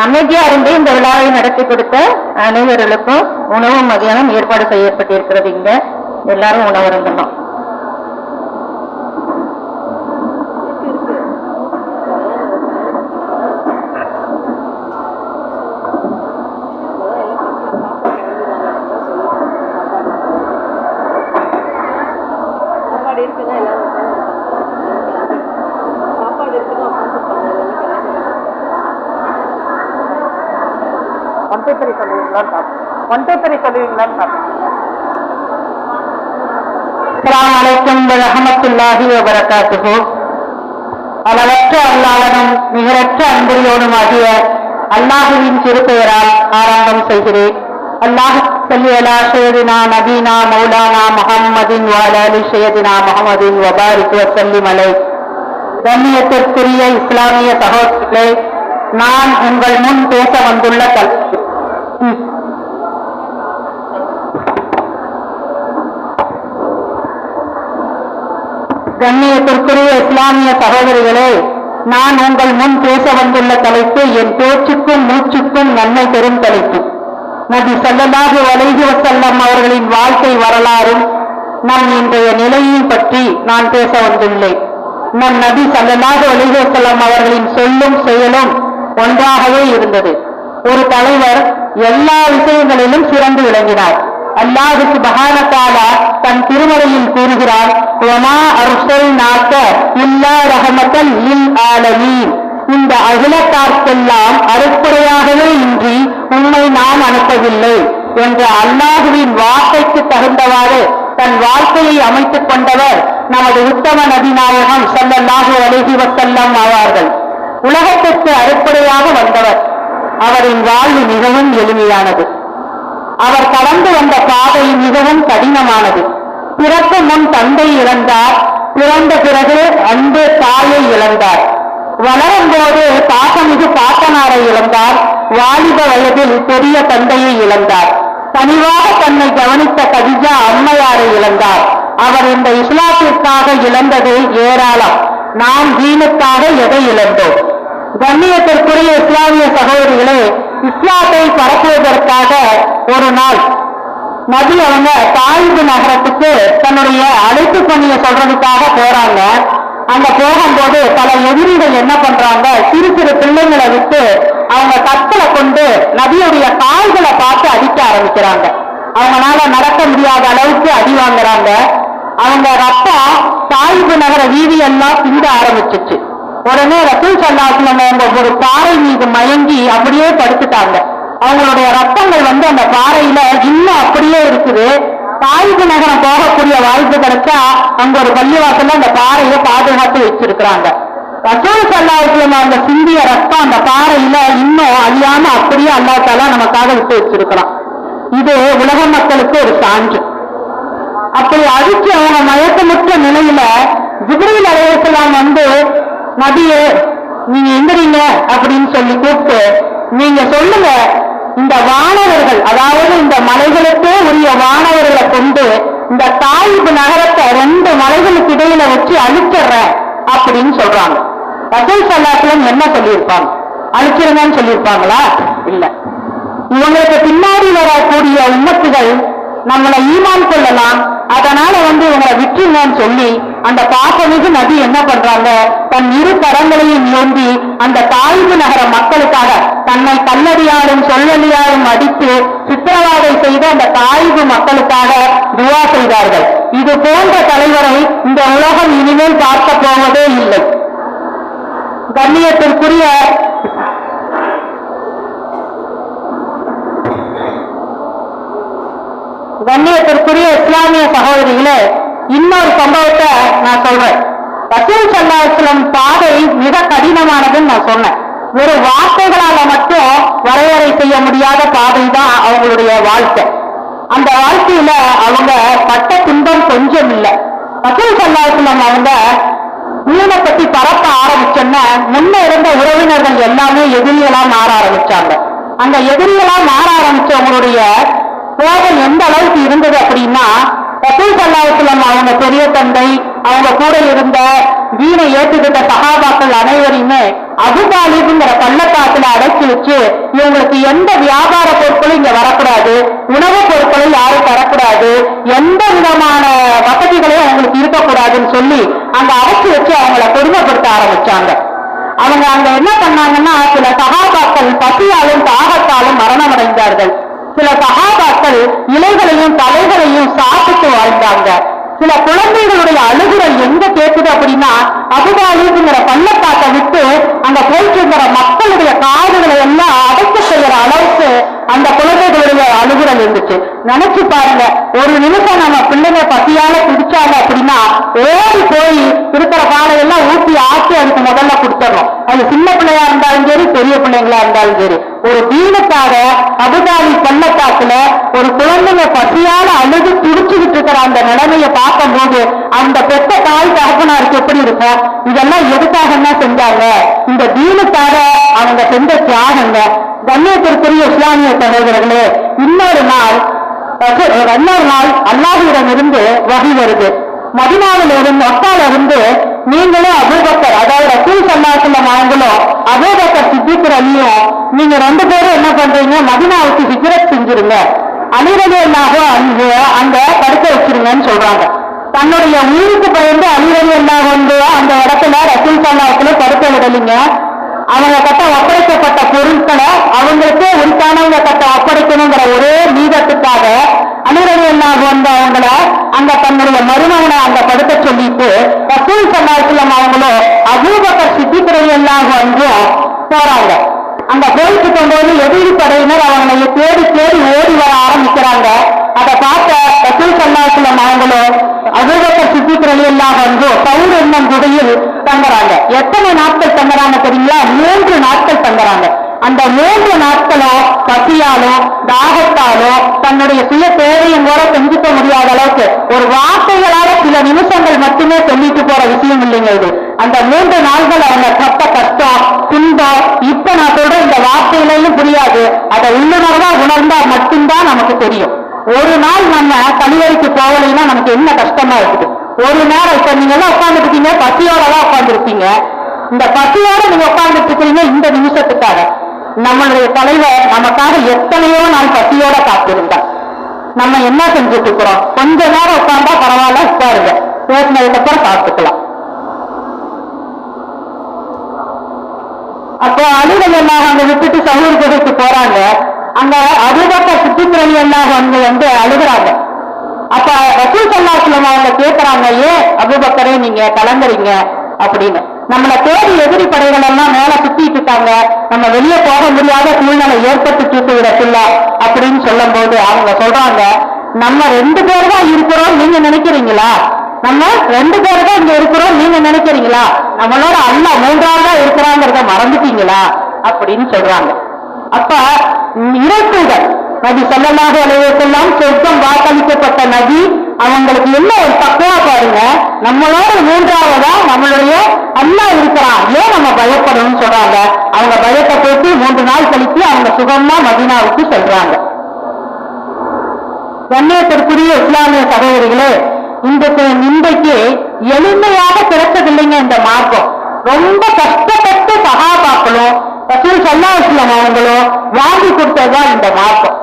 அமைதியா இருந்து இந்த விழாவை நடத்தி கொடுத்த அனைவர்களுக்கும் உணவு மதியானம் ஏற்பாடு செய்யப்பட்டிருக்கிறது. இங்க எல்லாரும் உணவு இருந்தோம். அஸ்ஸலாமு அலைக்கும் வரஹ்மத்துல்லாஹி வபரகாத்துஹு. அளவற்ற அல்லாஹ்வும் நிகரற்ற அன்புடையோனுமாகிய அல்லாஹுவின் திருப்பெயரால் ஆரம்பம் செய்கிறேன். அல்லாஹ் ஸல்லி அலா ஸய்யிதினா நபீனா மௌலானா முஹம்மதின் வ அலா ஆலி ஸய்யிதினா முஹம்மதின் வ பாரிக் வ ஸல்லிம் அலைஹி. கண்ணியத்திற்குரிய இஸ்லாமிய சகோதரர்களே, நான் உங்கள் முன் பேச வந்துள்ள கண்ணியத்திற்குரிய இஸ்லாமிய சகோதரிகளே, நான் உங்கள் முன் பேச வந்துள்ள தலைப்பு என் பேச்சுக்கும் மூச்சுக்கும் நன்மை பெறும் தலைப்பு. நபி ஸல்லல்லாஹு அலைஹி வஸல்லம் அவர்களின் வாழ்க்கை வரலாறும் நம் இன்றைய நிலையை பற்றி நான் பேச வந்துள்ளேன். நம் நபி ஸல்லல்லாஹு அலைஹி வஸல்லம் அவர்களின் சொல்லும் செயலும் ஒன்றாகவே இருந்தது. ஒரு தலைவர் எல்லா விஷயங்களிலும் சிறந்து விளங்கினார். அல்லாஹ் சுப்ஹானஹு வ தஆலா தன் திருமறையில் கூறுகிறார், வமா அர்ஸல்நாக இல்லா ரஹமத்தல் லில் ஆலமீன். இந்த அகிலத்தார்க்கெல்லாம் அருட்படையாகவே இன்றி உம்மை நாம் அனுப்பவில்லை என்ற அல்லாஹுவின் வார்த்தைக்கு தகுந்தவாறு தன் வாழ்க்கையை அமைத்துக் கொண்டவர் நமது உத்தம நபி நாயகம் ஸல்லல்லாஹு அலைஹி வஸல்லம் ஆவார்கள். உலகத்திற்கு அருட்படையாக வந்தவர். அவரின் வாழ்வு மிகவும் எளிமையானது. அவர் கடந்து வந்த பாதை மிகவும் கடினமானது. பிறக்க முன் தந்தை இழந்தார், பிறந்த பிறகு அன்பு தாயை இழந்தார், வளரும் போது பாசமிகு பாட்டனாரை இழந்தார், வாலிப வயதில் பெரிய தந்தையை இழந்தார், தனிவாக தன்னை கவனித்த கதிஜா அம்மையாரை இழந்தார். அவர் இந்த இஸ்லாத்திற்காக இழந்தது ஏராளம். நாம் தீனுக்காக எதை இழந்தோம்? கண்ணியத்திற்குரிய இஸ்லாமிய சகோதரிகளே, இஸ்லாத்தை பரப்புவதற்காக ஒரு நாள் நபி அவங்க தாயிபு நகரத்துக்கு தன்னுடைய அழைப்பு பணியை சொல்றதுக்காக போறாங்க. அங்க போகும்போது பல எதிரிகள் என்ன பண்றாங்க, சிறு சிறு பிள்ளைங்களை விட்டு அவங்க கற்களை கொண்டு நபியுடைய கால்களை பார்த்து அடிக்க ஆரம்பிக்கிறாங்க. அவங்களால நடக்க முடியாத அளவுக்கு அடி வாங்குறாங்க. அவங்க ரத்தம் தாயிபு நகர வீதி எல்லாம் சிந்த ஆரம்பிச்சிச்சு. உடனே ரசூல் ஸல்லல்லாஹு அலைஹி வஸல்லம் ஒரு பாறை மீது மயங்கி அப்படியே படுத்துட்டாங்க. அவங்களுடைய ரத்தங்கள் அந்த பாறையில இன்னும் அப்படியே இருக்குது. தாயிபு நகரம் போகக்கூடிய வாய்ப்பு கிடைச்சா அங்க ஒரு பள்ளிவாசல்ல அந்த பாறையை பாதுகாத்து வச்சிருக்கிறாங்க. ரசூல் ஸல்லல்லாஹு அலைஹி வஸல்லம் அந்த சிந்திய ரத்தம் அந்த பாறையில இன்னும் அழியாம அப்படியே அல்லாஹ் தஆலா நமக்காக விட்டு வச்சிருக்கிறான். இது உலக மக்களுக்கு ஒரு சான்று. அப்படி அடிச்சு அவங்க மயக்கமுற்ற நிலையில ஜிப்ரீல் அலைஹிஸ்ஸலாம் நபியே நீங்க எந்திரீங்க அப்படின்னு சொல்லி கூப்பிட்டு, நீங்க சொல்லுங்க, இந்த வானவர்கள், அதாவது இந்த மலைகளுக்கே உரிய வானவர்களை கொண்டு இந்த தாயிபு நகரத்தை 2 மலைகளுக்கு இடையில வச்சு அழிச்சிடுறேன் அப்படின்னு சொல்றாங்க. ரசூல் ஸல்லல்லாஹு அலைஹி வஸல்லம் என்ன சொல்லியிருப்பாங்க? அழிச்சிருங்கன்னு சொல்லியிருப்பாங்களா? இல்ல. இவங்களுக்கு பின்னாடி வரக்கூடிய உம்மத்துகள் நம்மளை ஈமான் கொள்ளலாம், அதனால இவங்களை விட்டுருங்கன்னு சொல்லி அந்த பாசமிகு நபி என்ன பண்றாங்க, தன் இரு கரங்களையும் ஏந்தி அந்த தாயிபு நகர மக்களுக்காக தன்னை கல்லடியாரும் சொல்லடியாரும் அடித்து சித்திரவாதை செய்த அந்த தாயிபு மக்களுக்காக துஆ செய்தார்கள். இது போன்ற தலைவரை இந்த உலகம் இனிமேல் பார்க்க போவதே இல்லை. கண்ணியத்திற்குரிய இஸ்லாமிய சகோதரிகளே, இன்னொரு சம்பவத்தை நான் சொல்றேன். ரசூல் ஸல்லல்லாஹு அலைஹி வஸல்லம் பாதை மிக கடினமானதுன்னு நான் சொன்னேன். ஒரு வார்த்தைகளால மட்டும் வரையறை செய்ய முடியாத பாதை தான் அவங்களுடைய வாழ்க்கை. அந்த வாழ்க்கையில அவங்க பட்ட துன்பம் கொஞ்சம் இல்லை. ரசூல் ஸல்லல்லாஹு அலைஹி வஸல்லம் தீனை பத்தி பரப்ப ஆரம்பிச்சோன்னா முன்ன இருந்த உறவினர்கள் எல்லாமே எதிரிகளா மாற ஆரம்பிச்சாங்க. அந்த எதிரிகளா மாற ஆரம்பிச்சவங்களுடைய கோபம் எந்த அளவுக்கு இருந்தது அப்படின்னா, ரசூல் ஸல்லல்லாஹு அலைஹி வஸல்லம் அவங்க பெரிய தந்தை, அவங்க கூட இருந்த தீனை ஏற்றுக்கிட்ட சஹாபாக்கள் அனைவரையுமே அபுதாலிபுங்கிற பள்ளத்தாக்குல அடைச்சி வச்சு இவங்களுக்கு எந்த வியாபார பொருட்களும் இங்க வரக்கூடாது, உணவுப் பொருட்களும் யாரும் தரக்கூடாது, எந்த விதமான வசதிகளையும் அவங்களுக்கு இருக்கக்கூடாதுன்னு சொல்லி அங்க அடைச்சி வச்சு அவங்கள கொடுமைப்படுத்த ஆரம்பிச்சாங்க. அவங்க அங்க என்ன பண்ணாங்கன்னா, சில சகாபாக்கள் பசியாலும் தாகத்தாலும் மரணம் அடைந்தார்கள். சில சகாபாக்கள் இலைகளையும் தலைகளையும் சாப்பிட்டு வாழ்ந்தாங்க. சில குழந்தைகளுடைய அழுகுறல் எங்க கேட்குது அப்படின்னா, அபுதாலிபுங்கிற பள்ளத்தாக்கை விட்டு அங்க போயிட்டு இருக்கிற மக்களுடைய காதுகளை எல்லாம் அடைக்க செய்யற அளவுக்கு அந்த குழந்தைகளுடைய அழுகுறல் இருந்துச்சு. நினைச்சு பாருங்க, ஒரு நிமிஷம் நம்ம பிள்ளைங்க பசியால குடிச்சாங்க அப்படின்னா ஓடி போய் இருக்கிற பாலையெல்லாம் ஊற்றி ஆக்கி அதுக்கு முதல்ல கொடுத்துடணும். அது சின்ன பிள்ளையா இருந்தாலும் சரி, பெரிய பிள்ளைங்களா இருந்தாலும் சரி. ஒரு தீனுக்காக அபுதாலி பள்ளத்தாக்குல ஒரு குழந்தைங்க பசியால அழுது துடிச்சுக்கிட்டு இருக்கிற அந்த நிலைமையை பார்க்கும் போது அந்த பெத்த தாய் தகப்பனாருக்கு எப்படி இருக்கும்? இதெல்லாம் எதுக்காக என்ன செஞ்சாங்க? இந்த தீனுக்காக அவங்க செஞ்ச தியாகங்க. கண்ணியத்திற்குரிய இஸ்லாமிய சகோதரர்களே, இன்னொரு நாள் அல்லாஹ்விடம் இருந்து வஹி வருது. மதீனாவில இருந்து மக்கால இருந்து நீங்களும் அபூபக்கர், அதாவது ரசூல் ஸல்லல்லாஹு அலைஹி வஸல்லம் அவங்களும் அபூபக்கர் சித்திக் அலியும் நீங்க ரெண்டு பேரும் என்ன பண்றீங்க? மதீனாவுக்கு ஹிஜ்ரத் செஞ்சிருங்க, அலி ரலியல்லாஹு அன்ஹு அங்க படுக்க வச்சிருங்கன்னு சொல்றாங்க. தன்னுடைய உயிருக்கு பயந்து அலி ரலியல்லாஹு அன்ஹு அந்த இடத்துல ரசூல் ஸல்லல்லாஹு அலைஹி வஸல்லம் படுக்க விடலிங்க. அவங்க கிட்ட ஒப்படைக்கப்பட்ட பொருட்களை அவங்களுக்கே உரித்தானவங்க கிட்ட ஒப்படைக்கணுங்கிற ஒரே நீதத்துக்காக அலி ரலியல்லாஹு அன்ஹு அவங்கள அங்க தன்னுடைய மருமகனை அங்க படுக்க சொல்லிட்டு ரசூல் ஸல்லல்லாஹு அலைஹி வஸல்லம் அவங்களும் அபூபக்கர் சித்திக் ரலியல்லாஹு அன்ஹு போறாங்க. அங்க போயிட்டு இருக்கும்போது எதிரி படையினர் அவங்களை தேடி தேடி ஓடி வர ஆரம்பிக்கிறாங்க. அதை பார்த்த ரசூல் ஸல்லல்லாஹு அலைஹி வஸல்லம் அவங்களும் அபூபக்கர் சித்திக் ரலியல்லாஹு அன்ஹு சவுர் என்னும் குகையில் தங்குறாங்க. எத்தனை நாட்கள் தங்குறாங்க தெரியுங்களா? 3 நாட்கள் தங்குறாங்க. அந்த 3 நாட்களும் பசியாலும் தாகத்தாலும் தன்னுடைய சுய தேவையும் கூட செஞ்சுக்க முடியாத அளவுக்கு ஒரு வார்த்தைகளால சில நிமிஷங்கள் மட்டுமே சொல்லிட்டு போற விஷயம் இல்லைங்க இது. அந்த 3 நாள்கள் அவங்க பட்ட கஷ்டம் துன்பம் இப்ப நான் சொல்ற இந்த வார்த்தையிலையும் புரியாது. அதை உள்ளுணர்வா உணர்ந்தா மட்டும்தான் நமக்கு தெரியும். ஒரு நாள் நம்ம கழிவறைக்கு போகலைன்னா நமக்கு என்ன கஷ்டமா இருக்குது. ஒரு நேரம் இப்ப நீங்க எல்லாம் உட்காந்துருக்கீங்க, பசியோட தான் உட்காந்துருப்பீங்க. இந்த பசியோட நீங்க உட்கார்ந்துட்டு இருக்கீங்க. இந்த நிமிஷத்துக்காக நம்மளுடைய தலைவர் நமக்காக எத்தனையோ நாள் பசியோட காத்திருந்தார். நம்ம என்ன செஞ்சுட்டு இருக்கிறோம்? கொஞ்ச நேரம் உட்கார்ந்தா பரவாயில்ல, உட்காருங்க, பேசினதுக்கு அப்புறம் சாப்பிட்டுக்கலாம். அப்போ அலுவல் எல்லாம் அங்க விட்டுட்டு சமூக குகைக்கு போறாங்க. அங்க அபூபக்கர் சித்திக் ரலியல்லாஹு அன்ஹு வந்து அழுகுறாங்க. அப்ப ரசூல் ஸல்லல்லாஹு அலைஹி வஸல்லம் அவங்க கேட்கறாங்க, ஏன் அபூபக்கரே நீங்க கலங்குறீங்க அப்படின்னு. நம்மளை தேடி எதிரி படைகள் எல்லாம் மேல சுத்திட்டு இருக்காங்க, நம்ம வெளியே போக முடியாத சூழ்நிலை ஏற்பட்டு விடத்தில்ல அப்படின்னு சொல்லும் போது அவங்க சொல்றாங்க, நம்ம 2 பேர் தான் இருக்கிறோம் நீங்க நினைக்கிறீங்களா? நம்ம 2 பேர் தான் இங்க இருக்கிறோம் நீங்க நினைக்கிறீங்களா? நம்மளோட அல்லாஹ் 3ஆவதா இருக்கிறாங்கிறத மறந்துட்டீங்களா அப்படின்னு சொல்றாங்க. அப்ப இறப்புகள் நபி ஸல்லல்லாஹு அலைஹி வஸல்லம் சொர்க்கம் வாக்களிக்கப்பட்ட நபி, அவங்களுக்கு என்ன ஒரு தக்குவா பாருங்க. நம்மளோட 3ஆவதா நம்மளுடைய அல்லாஹ் இருக்கிறான், ஏன் நம்ம பயப்படணும்னு சொல்றாங்க. அவங்க பயத்தை போட்டு 3 நாள் கழித்து அவங்க சுகமா மதீனாவுக்கு செல்றாங்க. கண்ணியத்திற்குரிய இஸ்லாமிய சகோதரிகளே, இன்றைக்கு எளிமையாக கிடைச்சதில்லைங்க இந்த மார்க்கம். ரொம்ப கஷ்டப்பட்டு சஹாபாக்களும் ரசூல் ஸல்லல்லாஹு அலைஹி வஸல்லம் அவங்களும் வாங்கி கொடுத்ததுதான் இந்த மார்க்கம்.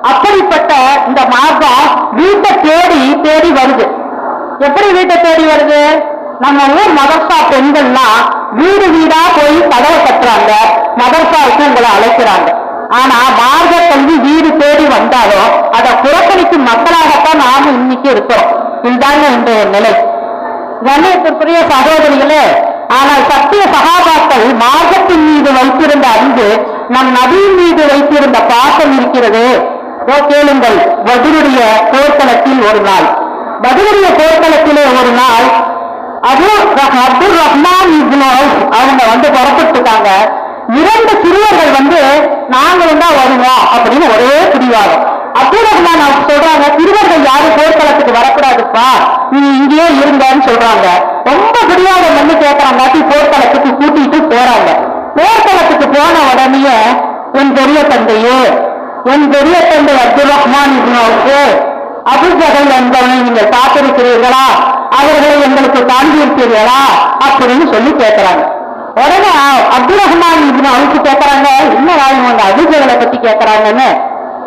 அப்படிப்பட்ட இந்த மார்க்கம் வீட்டை தேடி தேடி வருது. எப்படி வீட்டை தேடி வருது? நம்ம ஊர் மதர்சா பெண்கள்லாம் வீடு வீடா போய் கதவை கட்டுறாங்க, மதர்சாவுக்கு உங்களை அழைக்கிறாங்க. ஆனா மார்க்க கல்வி வீடு தேடி வந்தாலும் அதை புறக்கணிக்கும் மக்களாகத்தான் நாம இன்னைக்கு இருக்கிறோம். இதுதாங்க இன்றைய நிலை. கண்ணியத்திற்குரிய சகோதரிகளே, ஆனால் சத்திய சகாபாக்கள் மார்க்கத்தின் மீது வைத்திருந்த அன்பு நம் நபியின் மீது வைத்திருந்த பாசம் இருக்கிறது. கேளுங்கள், பத்ருடைய போர்க்களத்தில் ஒரு நாள், பத்ருடைய போர்க்களத்திலே ஒரு நாள் அப்துல் ரஹ்மான் இப்னு அவுஃப் அவங்க வந்து புறப்பட்டுட்டாங்க. 2 சிறுவர்கள் நாங்களும் தான் வருவோம் அப்படின்னு ஒரே பிடிவாதம். அப்துல் ரஹ்மான் அவுஃப் சொல்றாங்க, சிறுவர்கள் யாரும் போர்க்களத்துக்கு வரக்கூடாதுப்பா, நீங்க இங்கேயே இருங்கன்னு சொல்றாங்க. ரொம்ப பிடிவாதம் கேட்கறாங்க, போர்க்களத்துக்கு கூட்டிட்டு போறாங்க. போர்க்களத்துக்கு போன உடனே என் பெரிய தந்தை அப்துல் ரஹ்மான் இப்னு அவுஃப் அபூ ஜஹல் என்பவனை நீங்கள் பார்த்திருக்கிறீர்களா? அவர்களை எங்களுக்கு காண்பிருக்கிறீர்களா அப்படின்னு சொல்லி கேட்கிறாங்க. உடனே அப்துல் ரஹ்மான் இப்னு அவுஃப் கேட்கறாங்க, என்னடா இவங்க அபூஜஹலை பத்தி கேட்கறாங்கன்னு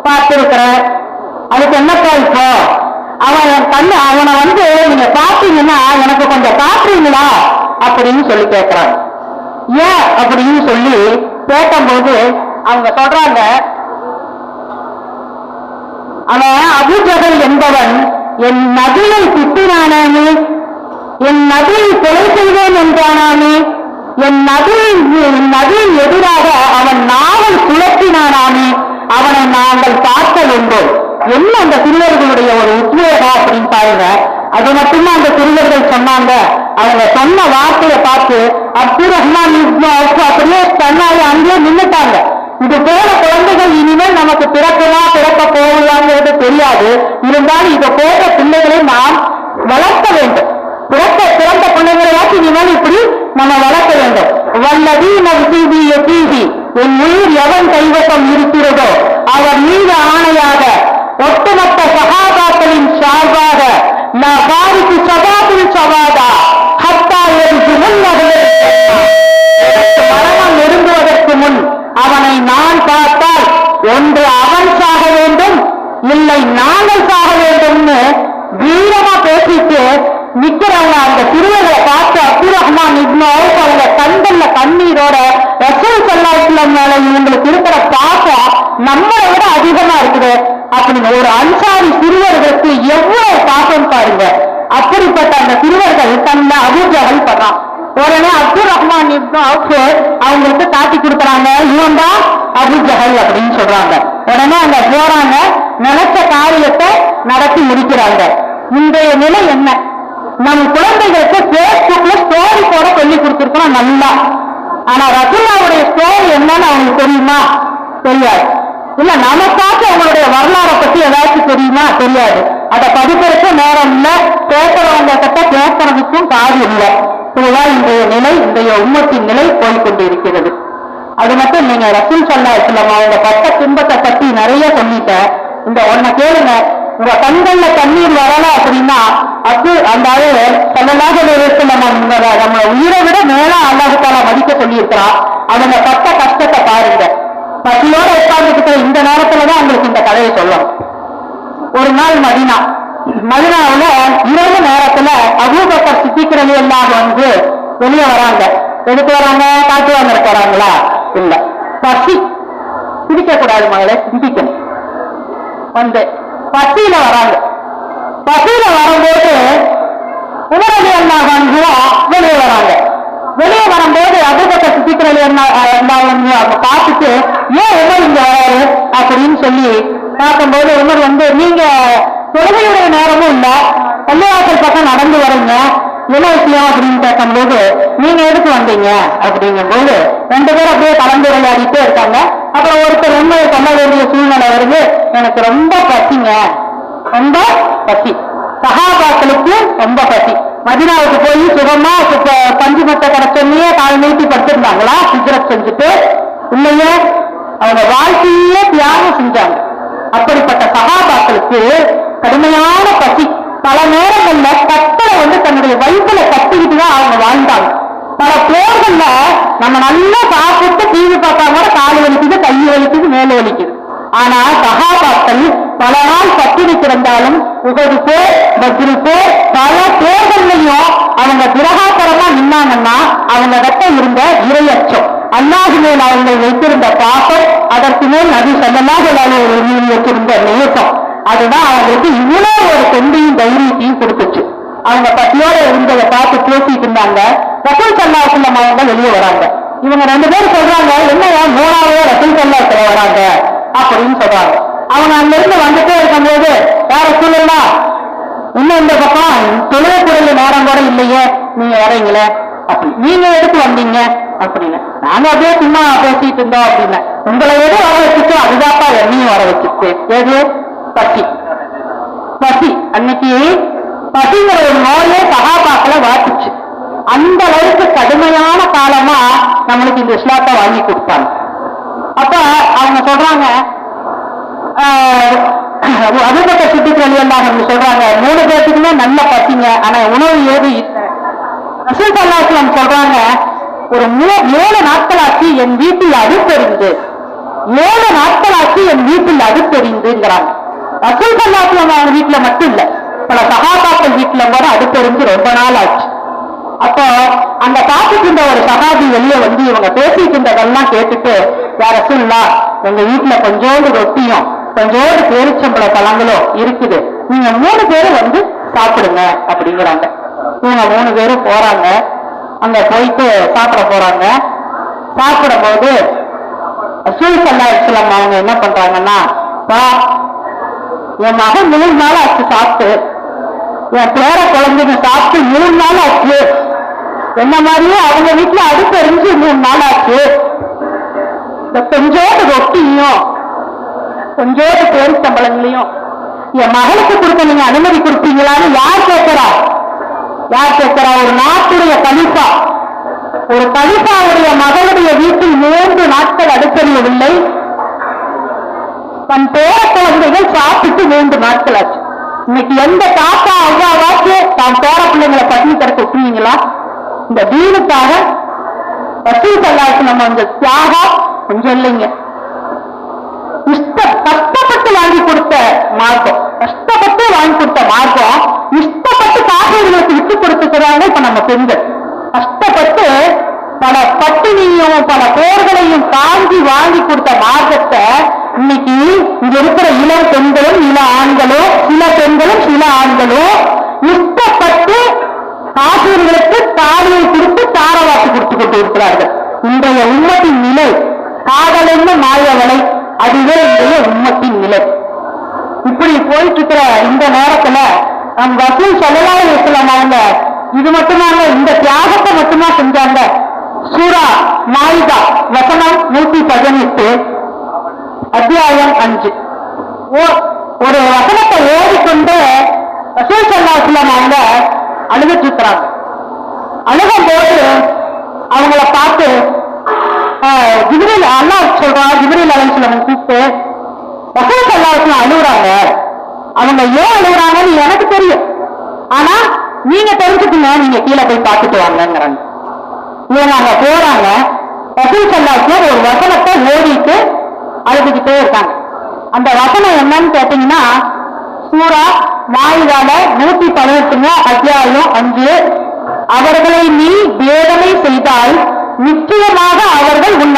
பார்த்திருக்கிறேன். அதுக்கு என்னப்பா இப்போ அவனை வந்து நீங்க பாத்தீங்கன்னா எனக்கு கொஞ்சம் காட்டுறீங்களா அப்படின்னு சொல்லி கேட்கிறாங்க. ஏன் அப்படின்னு சொல்லி கேட்கும்போது அவங்க சொல்றாங்க, அவன் அபூஜஹல் என்பவன் என் நபியை திட்டினானே, என் நபியை கொலை செய்வேன் என்றானானே, என் நபியின் எதிராக அவன் நாவல் குழப்பினானானே, அவனை நாங்கள் பார்க்க வேண்டும். என்ன அந்த சிறுவர்களுடைய ஒரு உத்வேகம் அப்படின்னு பாருங்க. அது மட்டும்தான் அந்த சிறுவர்கள் சொன்னாங்க. அவங்க சொன்ன வார்த்தையை பார்த்து அப்துல் ரஹ்மான் இப்னு அவுஃப் அப்படியே தன்னால அங்கேயே நின்றுட்டாங்க. இது போல குழந்தைகள் இனிமேல் நமக்கு பிறக்குமா பிறக்க போகலாங்கிறது தெரியாது. இருந்தாலும் இதை போன்ற பிள்ளைகளை நாம் வளர்க்க வேண்டும். பிறந்த பிள்ளைகளையாச்சு இனிமேல் இப்படி நம்ம வளர்க்க வேண்டும். வல்லதி நவ்சீதி யதீஹி, என் உயிர் எவன் கைவசம் இருக்கிறதோ அவர் மீது ஆணையாக ஒட்டுமொத்த சஹாபாக்களின் சார்பாக நபாரிக்கு சபாபில் சவாதா ஹத்தா என்று மரணம் நெருங்குவதற்கு முன் அவனை நான் பார்த்தால் ஒன்று அவன் சாக வேண்டும், இல்லை நாங்கள் சாக வேண்டும்னு வீரமா பேசிட்டு நிக்கிறவங்க அந்த சிறுவர்களை பார்த்து அப்துல் ரஹ்மான் இப்னு அவுஃப் அவங்க கண்கள்ல கண்ணீரோட ரசூல் ஸல்லல்லாஹு அலைஹி வஸல்லம் மேல இவங்களுக்கு இருக்கிற பாசம் நம்மளை விட அதிகமா இருக்குது அப்படின்னு ஒரு அன்சாரி சிறுவர்களுக்கு எவ்வளவு பாசம் பாருங்க. அப்படிப்பட்ட அந்த சிறுவர்கள் தன்னை அபூஜஹல் பண்ணான். உடனே அப்துல் ரஹ்மான் இப்னு அவுஃப் அவங்களுக்கு காட்டி கொடுக்குறாங்க, இவன் தான் அபூஜஹல் அப்படின்னு சொல்றாங்க. உடனே அங்க போறாங்க, நினைச்ச காரியத்தை நடத்தி முடிக்கிறாங்க. இன்றைய நிலை என்ன? நம் குழந்தைகளுக்கு பேஸ்புக்ல ஸ்டோரி போட சொல்லி கொடுத்துருக்கோம் நல்லா. ஆனா ரசூலுல்லாஹ்வுடைய ஸ்டோரி என்னன்னு அவங்களுக்கு தெரியுமா? தெரியாது. இல்ல நமக்காக அவங்களுடைய வரலாறை பத்தி ஏதாச்சும் தெரியுமா? தெரியாது. அதை படிக்கிறதுக்கும் நேரம் இல்லை, பேசுறவங்க கிட்ட பேசுறதுக்கும் காது இல்லை. இதுதான் இன்றைய நிலை, இன்றைய உம்மத்தின் நிலை போய்கொண்டு இருக்கிறது. அது மட்டும் நீங்க ரசூல் ஸல்லல்லாஹு அலைஹி வஸல்லம் அவங்க பட்ட துன்பத்தை பத்தி நிறைய சொல்லிட்ட. இந்த ஒன்ன கேளுங்க, உங்க கண்கள்ல தண்ணீர் வரல அப்படின்னா அது அந்த அளவு ஸல்லல்லாஹு அலைஹி வஸல்லம் நம்ம உயிரை விட மேல அல்லாஹ் தஆலா மதிக்க சொல்லி இருக்கிறான். அவங்க பட்ட கஷ்டத்தை பாருங்க. பசியோட உட்கார்ந்துக்கிட்ட இந்த நேரத்துலதான் உங்களுக்கு இந்த கதையை சொல்லணும். ஒரு நாள் மதீனாவுல இரவு நேரத்துல அபூபக்கர் சித்திக் ரலியல்லாஹு அன்ஹு வெளியே வராங்க. எதுக்கு வராங்க? காட்டு வாங்க வராங்களா? இல்ல, பசி. சிரிக்க கூடாது மகளே, சிந்திக்கணும். வந்து பசியில வராங்க. பசியில வரும்போது உமர் ரலியல்லாஹு அன்ஹு வெளியே வராங்க. வெளியே வரும்போது அபூபக்கர் சித்திக் ரலியல்லாஹு அன்ஹு அவங்க பார்த்துட்டு, ஏன் உமர் இங்க வராரு அப்படின்னு சொல்லி பார்க்கும்போது உமர் வந்து, நீங்க தொழுகையுடைய நேரமும் இல்ல, பள்ளிவாசல் பக்கம் நடந்து வரீங்க, என்ன விஷயம் அப்படின்னு கேட்கும்போது, நீங்க எதுக்கு வந்தீங்க அப்படிங்கும் போது ரெண்டு பேரும் அப்படியே கலந்துரையாடிட்டே இருக்காங்க. அப்புறம் ஒருத்தர் உண்மையை சொல்ல வேண்டிய சூழ்நிலை வருது, எனக்கு ரொம்ப பசிங்க, ரொம்ப பசி. சஹாபாக்களுக்கு ரொம்ப பசி. மதீனாவுக்கு போய் சுகமா பஞ்சு மட்டை கிடைச்சோன்னே கால் நீட்டி படுத்திருந்தாங்களா? ஹிஜ்ரத் செஞ்சுட்டு இல்லையே, அவங்க வாழ்க்கையே தியாகம் செஞ்சாங்க. அப்படிப்பட்ட சஹாபாக்களுக்கு கடுமையான பசி. பல நேரங்கள்ல கட்டளை வந்து தன்னுடைய வயிற்றுல கட்டிக்கிட்டு தான் அவங்க வாழ்ந்தாங்க. பல போர்கள்ல நம்ம நல்லா சாப்பிட்டு டிவி பார்த்தா கூட கால் வலிக்குது, கை வலிக்குது, மேல வலிக்குது. ஆனா சஹாபாக்கள் பல நாள் பட்டினி கிடந்தாலும் உகது போர், பத்ரு போர், பல போர்கள்லையும் அவங்க திரகாத்தரமா நின்னாங்கன்னா அவங்க கிட்ட இருந்த இரையச்சம், அல்லாஹ் மேல் அவர்கள் வைத்திருந்த பாசம், அதற்கு மேல் நபி ஸல்லல்லாஹு அலைஹி வஸல்லம் வச்சிருந்த நேசம், அதுதான் அவங்களுக்கு இவ்வளவு ஒரு கொண்டையும் தைரியத்தையும் கொடுத்துச்சு. அவங்க பத்தியோட இருந்ததை பார்த்து பேசிட்டு இருந்தாங்க. ரசூல் ஸல்லல்லாஹு அலைஹி வஸல்லம் அவங்க வெளியே வராங்க. இவங்க ரெண்டு பேரும் சொல்றாங்க, என்னையா மூணாவது ரசூல் ஸல்லல்லாஹு அலைஹி வஸல்லம் வராங்க அப்படின்னு சொல்றாங்க. அவங்க அங்க இருந்து வந்துட்டே இருக்கும்போது, யார சூழல்லா இன்னும் இந்த பக்கம் தொழிற்குறைய நேரம் கூட இல்லையே, நீங்க வரீங்களே அப்படி, நீங்க எதுக்கு வந்தீங்க அப்படின்னு. நாங்க அப்படியே சும்மா பேசிட்டு இருந்தோம் அப்படின்னு. உங்களை எது வர வச்சுச்சோ அதுதாப்பா என்னையும் வர வச்சுச்சு. எது? பசி. பசி. அன்னைக்கு பசிங்கிற ஒரு நோயே சஹாபாக்களை வாட்டுச்சு. அந்த அளவுக்கு கடுமையான காலமா நம்மளுக்கு இந்த இஸ்லாத்தை வாங்கி கொடுத்தாங்க. அப்ப அவங்க சொல்றாங்க, அபூபக்கர் சித்திக் ரலியல்லாஹு அன்ஹு சொல்றாங்க, 3 பேருக்குமே நல்ல பசிங்க, ஆனா உணவு ஏது இல்லை. ரசூல் ஸல்லல்லாஹு அலைஹி வஸல்லம் சொல்றாங்க, ஒரு 7 நாட்களாச்சு என் வீட்டில் அடுப்பெறிந்து, 7 நாட்களாச்சு என் வீட்டில் அடுப்பெறிந்துங்கிறாங்க. ரசூல் ஸல்லல்லாஹு அலைஹி வஸல்லம் அவங்க வீட்டுல மட்டும் இல்ல, பல சஹாபாக்கள் வீட்டுல கூட அடுப்பெறிஞ்சு ரொம்ப நாள் ஆச்சு. அப்போ அந்த காத்துட்டு இருந்த ஒரு சஹாபி வெளியே வந்து இவங்க பேசிட்டு இருந்ததெல்லாம் கேட்டுட்டு, யா ரசூலுல்லாஹ், எங்க வீட்டுல கொஞ்சோண்டு ரொட்டியும் கொஞ்சோண்டு பேரிச்சம்பழ பழங்களும் இருக்குது, நீங்க 3 பேரும் வந்து சாப்பிடுங்க அப்படிங்கிறாங்க. இவங்க 3 பேரும் போறாங்க. அங்க போயிட்டு சாப்பிட போறாங்க. சாப்பிடும் போது ரசூல் ஸல்லல்லாஹு அலைஹி வஸல்லம் அவங்க என்ன பண்றாங்கன்னா, என் மகன் 3 நாள் ஆச்சு சாப்பிட்டு, என் பேர குழந்தைங்க சாப்பிட்டு 3 நாள் ஆச்சு, என்ன மாதிரியே அவங்க வீட்டுல அடுப்பெறிஞ்சு 3 நாள் ஆச்சு, இந்த கொஞ்சோடு ரொட்டியும் கொஞ்சோடு பேரிச்சம்பழங்களையும் என் மகளுக்கு கொடுக்க நீங்க அனுமதி கொடுப்பீங்களான்னு யார் கேட்கிறா? ஒரு நாட்டுடைய கலிஃபா, ஒரு கலிஃபாவுடைய மகளுடைய வீட்டில் 3 நாட்கள் அடுப்பெறியவில்லை, தன் பேர குழந்தைகள் சாப்பிட்டு 3 நாட்கள் ஆச்சு. இன்னைக்கு எந்த தாத்தா அவ்வாவாச்சு தான் பேர பிள்ளைங்களை பட்டினி கிடக்க விட்டுருவீங்களா? இந்த தீனுக்காக ரசூல் ஸல்லல்லாஹு அலைஹி வஸல்லம் அந்த தியாகம் கொஞ்சம் இல்லைங்க. கஷ்டப்பட்டு வாங்கி கொடுத்த மார்க்கம், கஷ்டப்பட்டு வாங்கி கொடுத்த மார்க்கம், இஷ்டப்பட்டு காசைகளுக்கு விட்டு கொடுத்துக்கிறாங்க. இப்ப நம்ம பெண்கள் கஷ்டப்பட்டு பல பட்டினியும் பல போர்களையும் தாங்கி வாங்கி கொடுத்த மார்க்கத்தை இன்னைக்கு இங்க இருக்கிற இளம் பெண்களும் இள ஆண்களும், சில பெண்களும் சில ஆண்களும் இஷ்டப்பட்டு காசீர்களுக்கு தாலியை கொடுத்து தாரவாசி கொடுத்து கொண்டு இருக்கிறார்கள். இன்றைய உம்மத்தின் நிலை காதல் என்ன மாயவலை, அதுவே இன்றைய உம்மத்தின் நிலை. இப்படி போயிட்டு இருக்கிற இந்த நேரத்துல நம் ரசூல் ஸல்லல்லாஹு அலைஹி வஸல்லம் அவங்க இது மட்டுமாங்க, இந்த தியாகத்தை மட்டுமா செஞ்சாங்க? சூரா மாயிதா வசனம் 118 அத்தியாயம் 5 ஒரு வசனத்தை ஓடிக்கொண்டு ரசூல் ஸல்லல்லாஹு அலைஹி வஸல்லம் அவங்க அழுதுட்டு இருக்கிறாங்க. அழுகும் போது அவங்கள பார்த்து ஜிப்ரீல் அல்லாஹ் சொல்றான், ஜிப்ரீல் அலைஹிஸ்ஸலாம் கூப்பிட்டு ரசூல் ஸல்லல்லாஹு அலைஹி வஸல்லம் அழுகுறாங்க. அவங்க ஏன் அழுகுறாங்கன்னு எனக்கு தெரியும், ஆனா நீங்க தெரிஞ்சுக்கங்க, நீங்க கீழே போய் பார்த்துட்டு வாங்கங்கிறாங்க. இவங்க அங்க போறாங்க. ரசூல் ஸல்லல்லாஹு அலைஹி வஸல்லம் ஒரு வசனத்தை ஓடிட்டு அழுதுகிட்டே இருக்காங்க. அந்த வசனம் என்னன்னு கேட்டீங்கன்னா, சூரா மாயிதால 118 அத்தியாயம் 5, அவர்களை நீ வேதனை செய்தால் நிச்சயமாக அவர்கள் உன்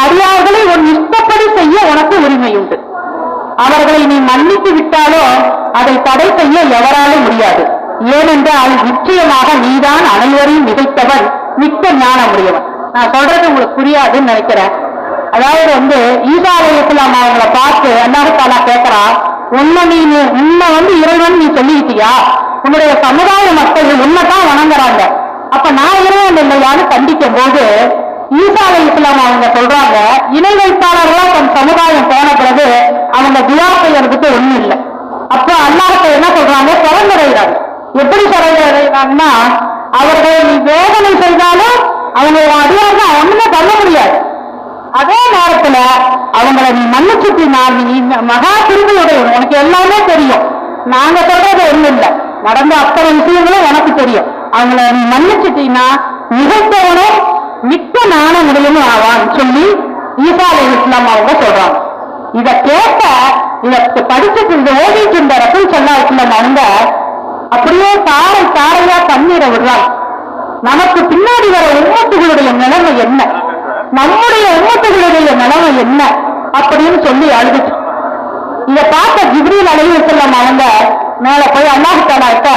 அடியார்களை உன் இஷ்டப்படி செய்ய உனக்கு உரிமை உண்டு. அவர்களை நீ மன்னித்து விட்டாலோ அதை தடை செய்ய எவராலும் முடியாது. ஏனென்றால் நிச்சயமாக நீதான் அனைவரையும் மிகைத்தவன், மிக்க ஞானம் உடையவன். நான் சொல்றது உங்களுக்கு புரியாதுன்னு நினைக்கிறேன். அதாவது ஈசா அலைஹிஸ்ஸலாம் அவங்களை பார்த்து அல்லாஹ் தஆலா கேட்கிறா, உன்னை இறைவன் நீ சொல்லிக்கிட்டியா? உன்னுடைய சமுதாய மக்கள் உன்னைதான் வணங்குறாங்க, அப்ப நான் இறைவன் இல்லையான்னு கண்டிக்கும் போது ஈசா அலைஹிஸ்ஸலாம் அவங்க சொல்றாங்க, இணை வைப்பாளர்களா தன் சமுதாயம் போன பிறகு அவங்க துஆ செய்யறதுக்கு ஒண்ணும் இல்லை. அப்ப அல்லாஹ்ட்ட என்ன சொல்றாங்க? சரணடைகிறாங்க. எப்படி சரணடைகிறாங்கன்னா, அவர்களை நீ வேதனை செய்தாலும் அவங்க அடியார்கள் ஒண்ணுமே பண்ண முடியாது. அதே நேரத்துல அவங்களை நீ மன்னிச்சுட்டினா நீ மகா திரும்பியுடைய, உனக்கு எல்லாமே தெரியும், நாங்க சொல்றது ஒண்ணும் இல்லை, நடந்த அத்தனை விஷயங்களும் உனக்கு தெரியும். அவங்கள நீ மன்னிச்சுட்டீங்கன்னா மிகைத்தவனும் மிக்க நாணமுடையன்னு ஆவான்னு சொல்லி ஈசா அலைஹிஸ்ஸலாம் அவங்க சொல்றாங்க. இத கேட்ட, இத படிச்சுட்டு இந்த ஓடிட்டு இருந்த ரசூல் ஸல்லல்லாஹு அலைஹி வஸல்லம் அவங்க அப்படியே தாரை தாரையா தண்ணீரை விடுறாங்க. நமக்கு பின்னாடி வர உம்மத்துகளுடைய நிலைமை என்ன, நம்முடைய உம்மத்துகளுடைய நிலைமை என்ன அப்படின்னு சொல்லி அழுதுச்சு. இத பார்த்த ஜிப்ரீல் அலைஹிஸ்ஸலாம் அவங்க மேல போய் அல்லாஹ் தஆலா கிட்ட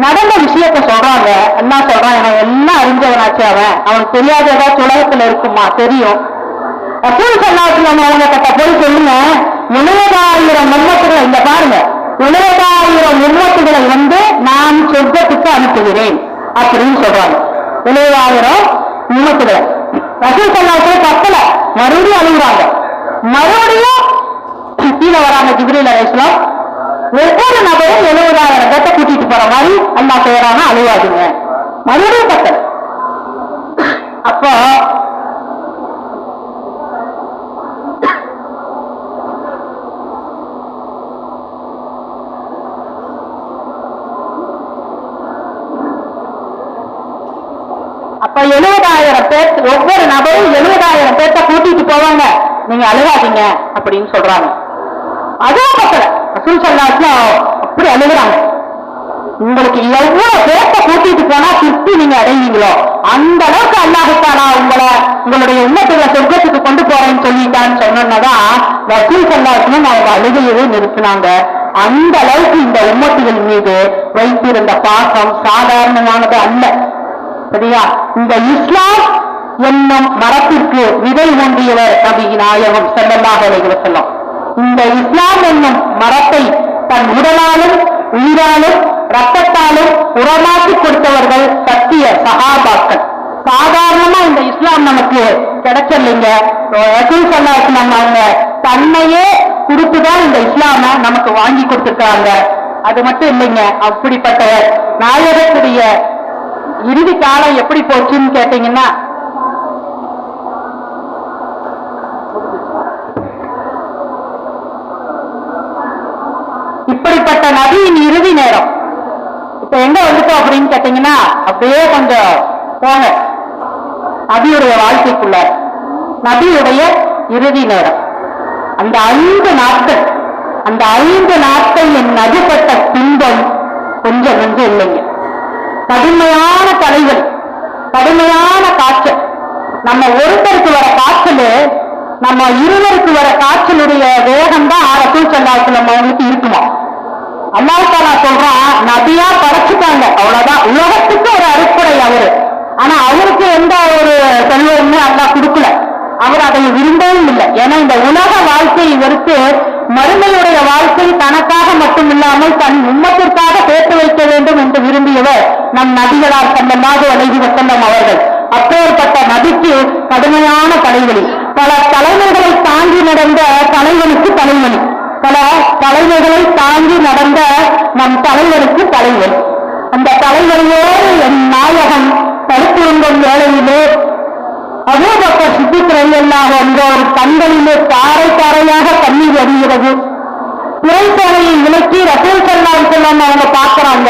நடந்த விஷயத்த சொல்றாங்க. அல்லாஹ் சொல்றான், அவன் எல்லாம் அறிஞ்சவனாச்சு, அவனுக்கு தெரியாத ஏதாச்சும் உலகத்துல இருக்குமா? தெரியும். ரசூல் ஸல்லல்லாஹு அலைஹி வஸல்லம் அவங்க கிட்ட போய் சொல்லுங்க, 70,000 உம்மத்துகளை, இந்த பாருங்க, 70,000 உம்மத்துகளை நான் சொர்க்கத்துக்கு அனுப்புகிறேன் அப்படின்னு சொல்றாங்க. 70,000 உம்மத்துகளை ரசூல் ஸல்லல்லாஹு அலைஹி வஸல்லம் கப்பல மறுபடியும் அழுகுறாங்க. மறுபடியும் கீழே வராங்க ஜிப்ரீல் அலைஹிஸ்ஸலாம். ஒவ்வொரு நபரும் 70,000 பேத்தை கூட்டிட்டு போற மாதிரி அல்லாஹ் செய்யறாங்க, அழுவாதுங்க. மறுபடியும் கப்பல். அப்போ அப்ப 70,000 பேர், ஒவ்வொரு நபரும் 70,000 பேர்த்த கூட்டிட்டு போவாங்க, நீங்க அழுகாதீங்க அப்படின்னு சொல்றாங்க. அதுவும் பக்கல ரசூல் ஸல்லல்லாஹு அலைஹி வஸல்லம் அப்படி அழுகுறாங்க. உங்களுக்கு எவ்வளவு பேர்த்த கூட்டிட்டு போனா திருப்தி நீங்க அடைவீங்களோ அந்த அளவுக்கு அல்லாஹ் தஆலா உங்களுடைய உம்மத்துகளை சொர்க்கத்துக்கு கொண்டு போறேன்னு சொல்லிட்டான்னு சொன்னதான் ரசூல் ஸல்லல்லாஹு அலைஹி வஸல்லம் அவங்க அழுகையவே நிறுத்தினாங்க. அந்த அளவுக்கு இந்த உம்மத்துகள் மீது வைத்திருந்த பாசம் சாதாரணமானது அல்ல. சரியா? இந்த இஸ்லாம் என்னும் மரத்திற்கு விதை ஒன்றியவர் நபி நாயகம் ஸல்லல்லாஹு அலைஹி வஸல்லம். இந்த இஸ்லாம் என்னும் மரத்தை தன் உடலாலும் உயிராலும் ரத்தத்தாலும் உரமாக்கி கொடுத்தவர்கள் சத்திய சஹாபாக்கள். சாதாரணமா இந்த இஸ்லாம் நமக்கு கிடைச்சில்லைங்க. ரசூல் ஸல்லல்லாஹு அலைஹி வஸல்லம் அவங்க தன்னையே கொடுத்துதான் இந்த இஸ்லாம நமக்கு வாங்கி கொடுத்துருக்காங்க. அது மட்டும் இல்லைங்க, அப்படிப்பட்டவர் நாயகத்துடைய இறுதி காலம் எப்படி போச்சுன்னு கேட்டீங்கன்னா, இப்படிப்பட்ட நபியின் இறுதி நேரம் இப்ப எங்க வந்துட்டோம் அப்படின்னு கேட்டீங்கன்னா, அப்படியே கொஞ்சம் போங்க நபியுடைய வாழ்க்கைக்குள்ள. நபியுடைய இறுதி நேரம் அந்த 5 நாட்கள், அந்த 5 நாட்கள் என் நடுப்பட்ட துன்பம் கொஞ்சம் கொஞ்சம் இல்லைங்க. கடுமையான தலைவல், கடுமையான காய்ச்சல். நம்ம ஒருத்தருக்கு வர காய்ச்சல் நம்ம இருவருக்கு வர காய்ச்சலுடைய வேகம் தான் ரசூல் ஸல்லல்லாஹு அலைஹி வஸல்லம் அவங்களுக்கு இருக்குமா. அல்லாஹ் தஆலா சொல்றான், நபியா படைச்சுட்டாங்க அவ்வளவுதான், உலகத்துக்கு ஒரு அருட்கொடை அவரு. ஆனா அவருக்கு எந்த ஒரு செல்வமுமே அல்லாஹ் கொடுக்கல, அவர் அதை விரும்பவும் இல்லை. ஏன்னா இந்த உலக வாழ்க்கையை வெறுத்து மறுமையுடைய வாழ்க்கை தனக்காக மட்டும் இல்லாமல் தன் உம்மத்திற்காக சேர்த்து வைக்க வேண்டும் என்று விரும்பியவர் நம் நபிகளார் ஸல்லல்லாஹு அலைஹி வஸல்லம் அவர்கள். அப்பேற்பட்ட நபிக்கு கடுமையான தலைவலி, பல தலைமைகளை தாங்கி நடந்த தலைவனுக்கு தலைவலி, பல தலைமைகளை தாங்கி நடந்த நம் தலைவனுக்கு தலைவலி. அந்த தலைவலியோடு என் நாயகம் தடுத்திருந்தும் வேளையிலே அபூபக்கர் சித்திக் ரலியல்லாஹு அன்ஹு ஒரு கண்களிலே தாரை தாரையாக கண்ணீர் வருகிறது. திரைச்சேனையை விலக்கி ரசூல் ஸல்லல்லாஹு அலைஹி வஸல்லம் அவங்க பார்க்கறாங்க.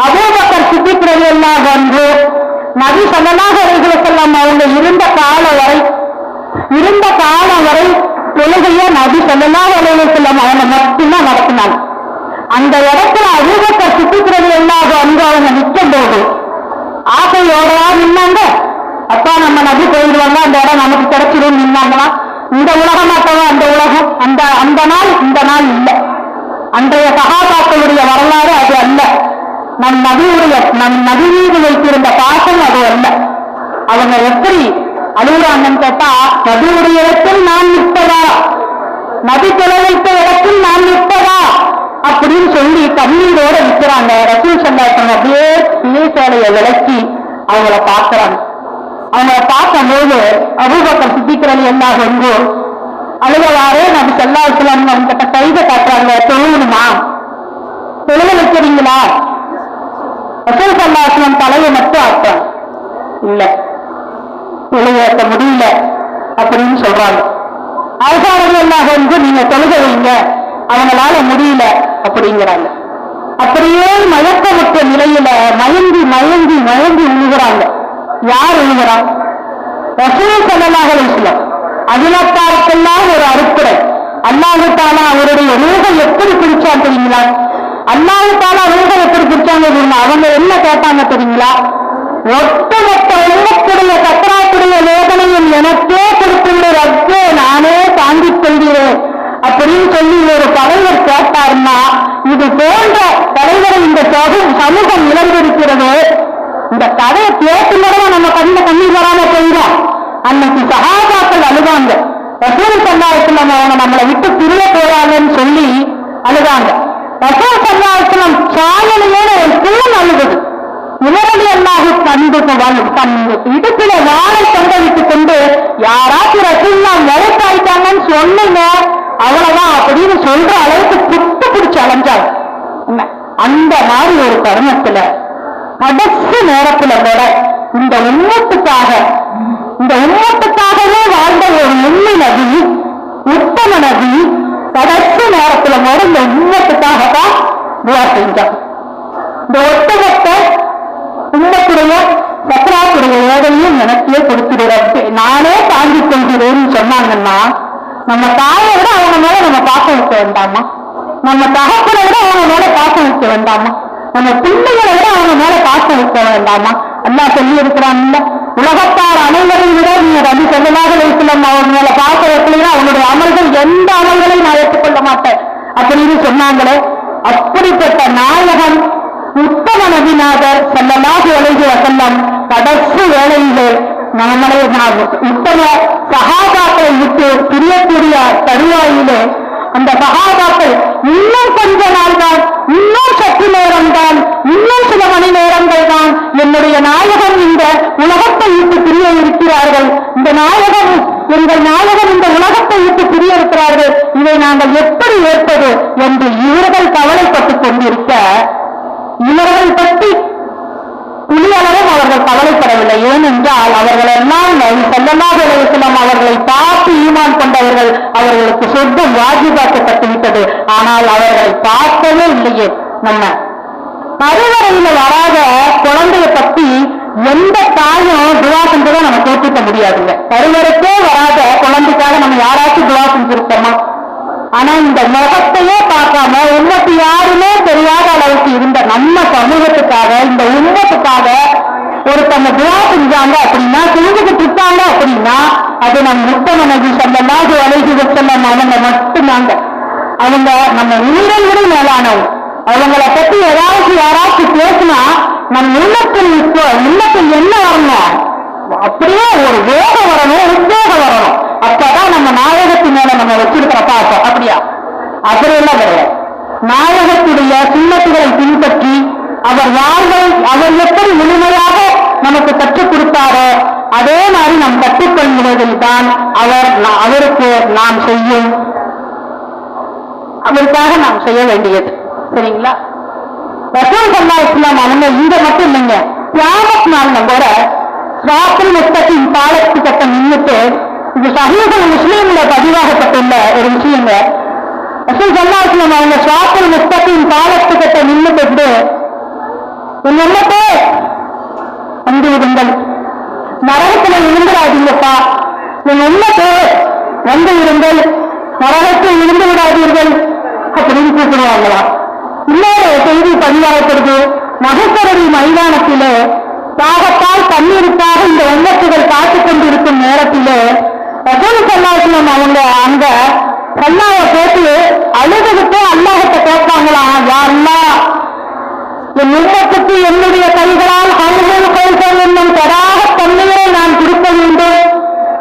அபூபக்கர் சித்திக் ரலியல்லாஹு அன்ஹு நபி ஸல்லல்லாஹு அலைஹி வஸல்லம் அவங்க இருந்த காலம் வரை தொழுகைய நபி ஸல்லல்லாஹு அலைஹி வஸல்லம் அவங்க மட்டும்தான் நடத்தினாங்க. அந்த இடத்துல அபூபக்கர் சித்திக் ரலியல்லாஹு அன்ஹு அவங்க நிற்கும் போது ஆசையோட நின்னாங்க. அப்பா நம்ம நபி போயிடுவாங்க, அந்த இடம் நமக்கு கிடைச்சிடும் நின்னாங்களா? இந்த உலகம் அப்பவா அந்த உலகம், அந்த நாள் இந்த நாள் இல்லை. அன்றைய சஹாபாக்களுடைய வரலாறு அது அல்ல. நம் நபி மீது வைத்திருந்த பாசம் அது அல்ல. அவங்க எப்படி அழுகுறாங்கன்னு கேட்டா, நபியுடைய இடத்தில் நான் நிற்பதா, நபி தொலைவைத்த இடத்தில் நான் நிற்பதா அப்படின்னு சொல்லி கண்ணீரோட நிற்கிறாங்க. ரசூல் ஸல்லல்லாஹு அலைஹி வஸல்லம் அப்படியே சேலையை விளக்கி அவங்கள பார்க்கறாங்க. அவங்கள பார்க்கும்போது அபூபக்கர் சித்திக் ரலியல்லாஹு அன்ஹு அழுகவாறு நபி ஸல்லல்லாஹு அலைஹி வஸல்லம் அவங்க கிட்ட கைதை காட்டுறாங்க. தொழுகணுமா, தொழுக வைக்கிறீங்களா? ரசூல் ஸல்லல்லாஹு அலைஹி வஸல்லம் தலையை மட்டும் ஆட்டாங்க. இல்ல, தொழுக வைக்க முடியல அப்படின்னு சொல்றாங்க. ஆயிஷா ரலியல்லாஹு அன்ஹா நீங்க தொழுக வைங்க, அவங்களால முடியல அப்படிங்கிறாங்க. அப்படியே மயக்கமுற்ற நிலையில மயங்கி மயங்கி மயங்கி விழுகிறாங்க. யார் விழுகிறா? ரசூல் ஸல்லல்லாஹு அலைஹி வஸல்லம். அகிலத்தாருக்கெல்லாம் ஒரு அருட்கொடை. அல்லாஹ் தஆலா அவருடைய ரூஹை எப்படி பிடிச்சான் தெரியுங்களா? அல்லாஹ் தஆலா ரூஹை எப்படி பிடிச்சாங்க தெரியுமா? அவங்க என்ன கேட்டாங்க தெரியுங்களா? ஒட்டுமொத்த உம்மத்துடைய சக்கராத்துடைய வேதனையும் எனக்கே கொடுத்துள்ள ரப்பே நானே தாங்கிக் கொள்கிறேன் அப்படின்னு சொல்லி ஒரு தலைவர் கேட்டாருன்னா, இது போன்ற தலைவரை இந்த சமூகம் இழந்திருக்கிறது. இந்த கதையை கேட்டுள்ளதா நம்ம கண்ணீர் வராம போயிடும். அன்னைக்கு சஹாபாக்கள் அழுதாங்க. ரசூல் ஸல்லல்லாஹு அலைஹி வஸல்லம் அவங்க நம்மளை விட்டு பிரிய போறாங்கன்னு சொல்லி அழுதாங்க. ரசூல் ஸல்லல்லாஹு அலைஹி வஸல்லம் சாயலையோட ஒரு தூண் அழுகுது. இவரது அல்லாஹு தன் இடுப்பில வாழை தொங்கவிட்டுக் கொண்டு யாராச்சும் ரசூல்லா மழைப்பாயிட்டாங்கன்னு சொன்னீங்க அவ்வளவுதான் அப்படின்னு சொல்ற அளவுக்கு புட்டு பிடிச்சு அலைஞ்சாங்க. அந்த மாதிரி ஒரு தருணத்துல கடைசி நேரத்துல கூட இந்த உம்மத்துக்காகவே வாழ்ந்த ஒரு உண்மை நபி, உத்தம நபி, கடைசி நேரத்துல கூட இந்த உம்மத்துக்காகத்தான் துஆ செஞ்சாங்க. இந்த ஒட்டகத்தை உம்மத்துடைய சக்கராத்துடைய வேலையும் எனக்கே கொடுத்துடுறது, நானே தாங்கிக் கொள்கிறேன்னு சொன்னாங்கன்னா நம்ம தாயை விட அவங்க மேல நம்ம பாசம் வைக்க வேண்டாமா? நம்ம தகப்பனை விட அவங்க மேல பாசம் வைக்க வேண்டாமா? நம்ம பிள்ளைகளை விட அவங்க மேல பாசம் வைக்க வேண்டாமா? அல்லாஹ் சொல்லி இருக்கிறான்ல, உலகத்தார் அனைவரையும் விட நீங்க ரபி ஸல்லல்லாஹு அலைஹி வஸல்லம் அவங்க மேல பாசம் வைக்கலைன்னா அவனுடைய அமல்கள் எந்த அமல்களையும் நான் ஏற்றுக்கொள்ள மாட்டேன் அப்படின்னு சொன்னாங்களே. அப்படிப்பட்ட நாயகன் உத்தம நபிநாதர் ஸல்லல்லாஹு அலைஹி வஸல்லம் கடைசி வேளையிலே நம்மளே உத்தம சஹாபாக்களை விட்டு பிரியக்கூடிய தருவாயிலே அந்த சஹாபாக்கள் இன்னும் கொஞ்ச நாள் தான், இன்னும் சற்று நேரம் தான், இன்னும் சில மணி நேரங்கள் தான் என்னுடைய நாயகன் இந்த உலகத்தை விட்டு பிரிய இருக்கிறார்கள், இந்த நாயகன் எங்கள் நாயகன் இந்த உலகத்தை விட்டு பிரிய இருக்கிறார்கள், இதை நாங்கள் எப்படி ஏற்பது என்று இவர்கள் கவலைப்பட்டுக் கொண்டிருக்க, இவர்கள் பற்றி துளியளவும் அவர்கள் கவலைப்படவில்லை. ஏனென்றால் அவர்கள் எல்லாம் ஸல்லல்லாஹு அலைஹி வஸல்லம் அவர்களை பார்த்து ஈமான் கொண்டவர்கள், அவர்களுக்கு சொர்க்கம் வாஜிபாக்கப்பட்டுவிட்டது. ஆனால் அவர்களை பார்க்கவே இல்லையே. நம்ம கருவறையில வராத குழந்தைய பத்தி எந்த தாயும் துவா செஞ்சதை நம்ம கேட்டுக்க முடியாதுங்க. கருவறைக்கே வராத குழந்தைக்காக நம்ம யாராச்சும் துவா செஞ்சிருக்கோமா? ஆனா இந்த முகத்தையே பார்க்காம உம்மத்து யாருமே தெரியாத அளவுக்கு இருந்த நம்ம சமூகத்துக்காக, இந்த உம்மத்துக்காக ஒருத்தங்க துவா செஞ்சாங்க அப்படின்னா, செஞ்சுக்கிட்டு இருக்காங்க அப்படின்னா, அது நம் உத்தம நபி ஸல்லல்லாஹு அலைஹி வஸல்லம் அவங்க மட்டும்தாங்க. அவங்க நம்ம உயிரை விட மேலானவங்க. அவங்கள பத்தி ஏதாவது யாராச்சும் பேசினா நம் உள்ளத்தில் என்ன வரணும்? அப்படியே ஒரு வேகம் வரணும், உத்வேகம் வரணும். அப்பதான் நம்ம நாயகத்தின் மேல நம்ம வச்சிருக்கிற பாசம். அப்படியா? அப்படியெல்லாம் கிடையாது. நாயகத்துடைய சுண்ணத்துகளை பின்பற்றி அவர் வாழ்வை அவர் எப்படி முழுமையாக நமக்கு கற்றுக் கொடுத்தாரோ அதே மாதிரி நாம் கற்றுக்கொள்வதில் தான் அவருக்கு நாம் செய்யும், அவருக்காக நாம் செய்ய வேண்டியது. சரிங்களா? ரசூல் ஸல்லல்லாஹு அலைஹி வஸல்லம் அவங்க இங்க மட்டும் இல்லைங்க, கியாமத் நாள் கூட ஸிராத்துல் முஸ்தகீம் பாலத்துக்கிட்ட நின்றுட்டு, இது சஹீஹுல் முஸ்லிம்ல பதிவாகப்பட்டுள்ள ஒரு விஷயங்க. ரசூல் ஸல்லல்லாஹு அலைஹி வஸல்லம் அவங்க ஸிராத்துல் முஸ்தகீம் பாலத்துக்கிட்ட நின்றுட்டு, என் உம்மத்தே வந்து விடுங்கள், நரகத்துல விழுந்துடாதீங்கப்பா, என் உம்மத்தே வந்து விடுங்கள், நரகத்தில் விழுந்து விடாதீர்கள் அப்படின்னு கூப்பிடுவாங்களா? இன்னொரு செய்தி பதிவாகப்படுது. மஹ்ஷர் மைதானத்திலே தாகத்தால் தண்ணீருக்காக இந்த உம்மத்துகள் காத்துக் கொண்டிருக்கும் நேரத்திலே ரசூல் ஸல்லல்லாஹு அலைஹி வஸல்லம் அவங்க அங்க அல்லாஹ்வை கேட்டு அழுதுகிட்டு அல்லாஹ்கிட்ட கேட்பாங்களாம், யா அல்லாஹ், என் உம்மத்துக்கு என்னுடைய கைகளால் ஹவுலுல் கௌசர் என்னும் தடாக தண்ணீரை நான் கொடுக்க வேண்டும்,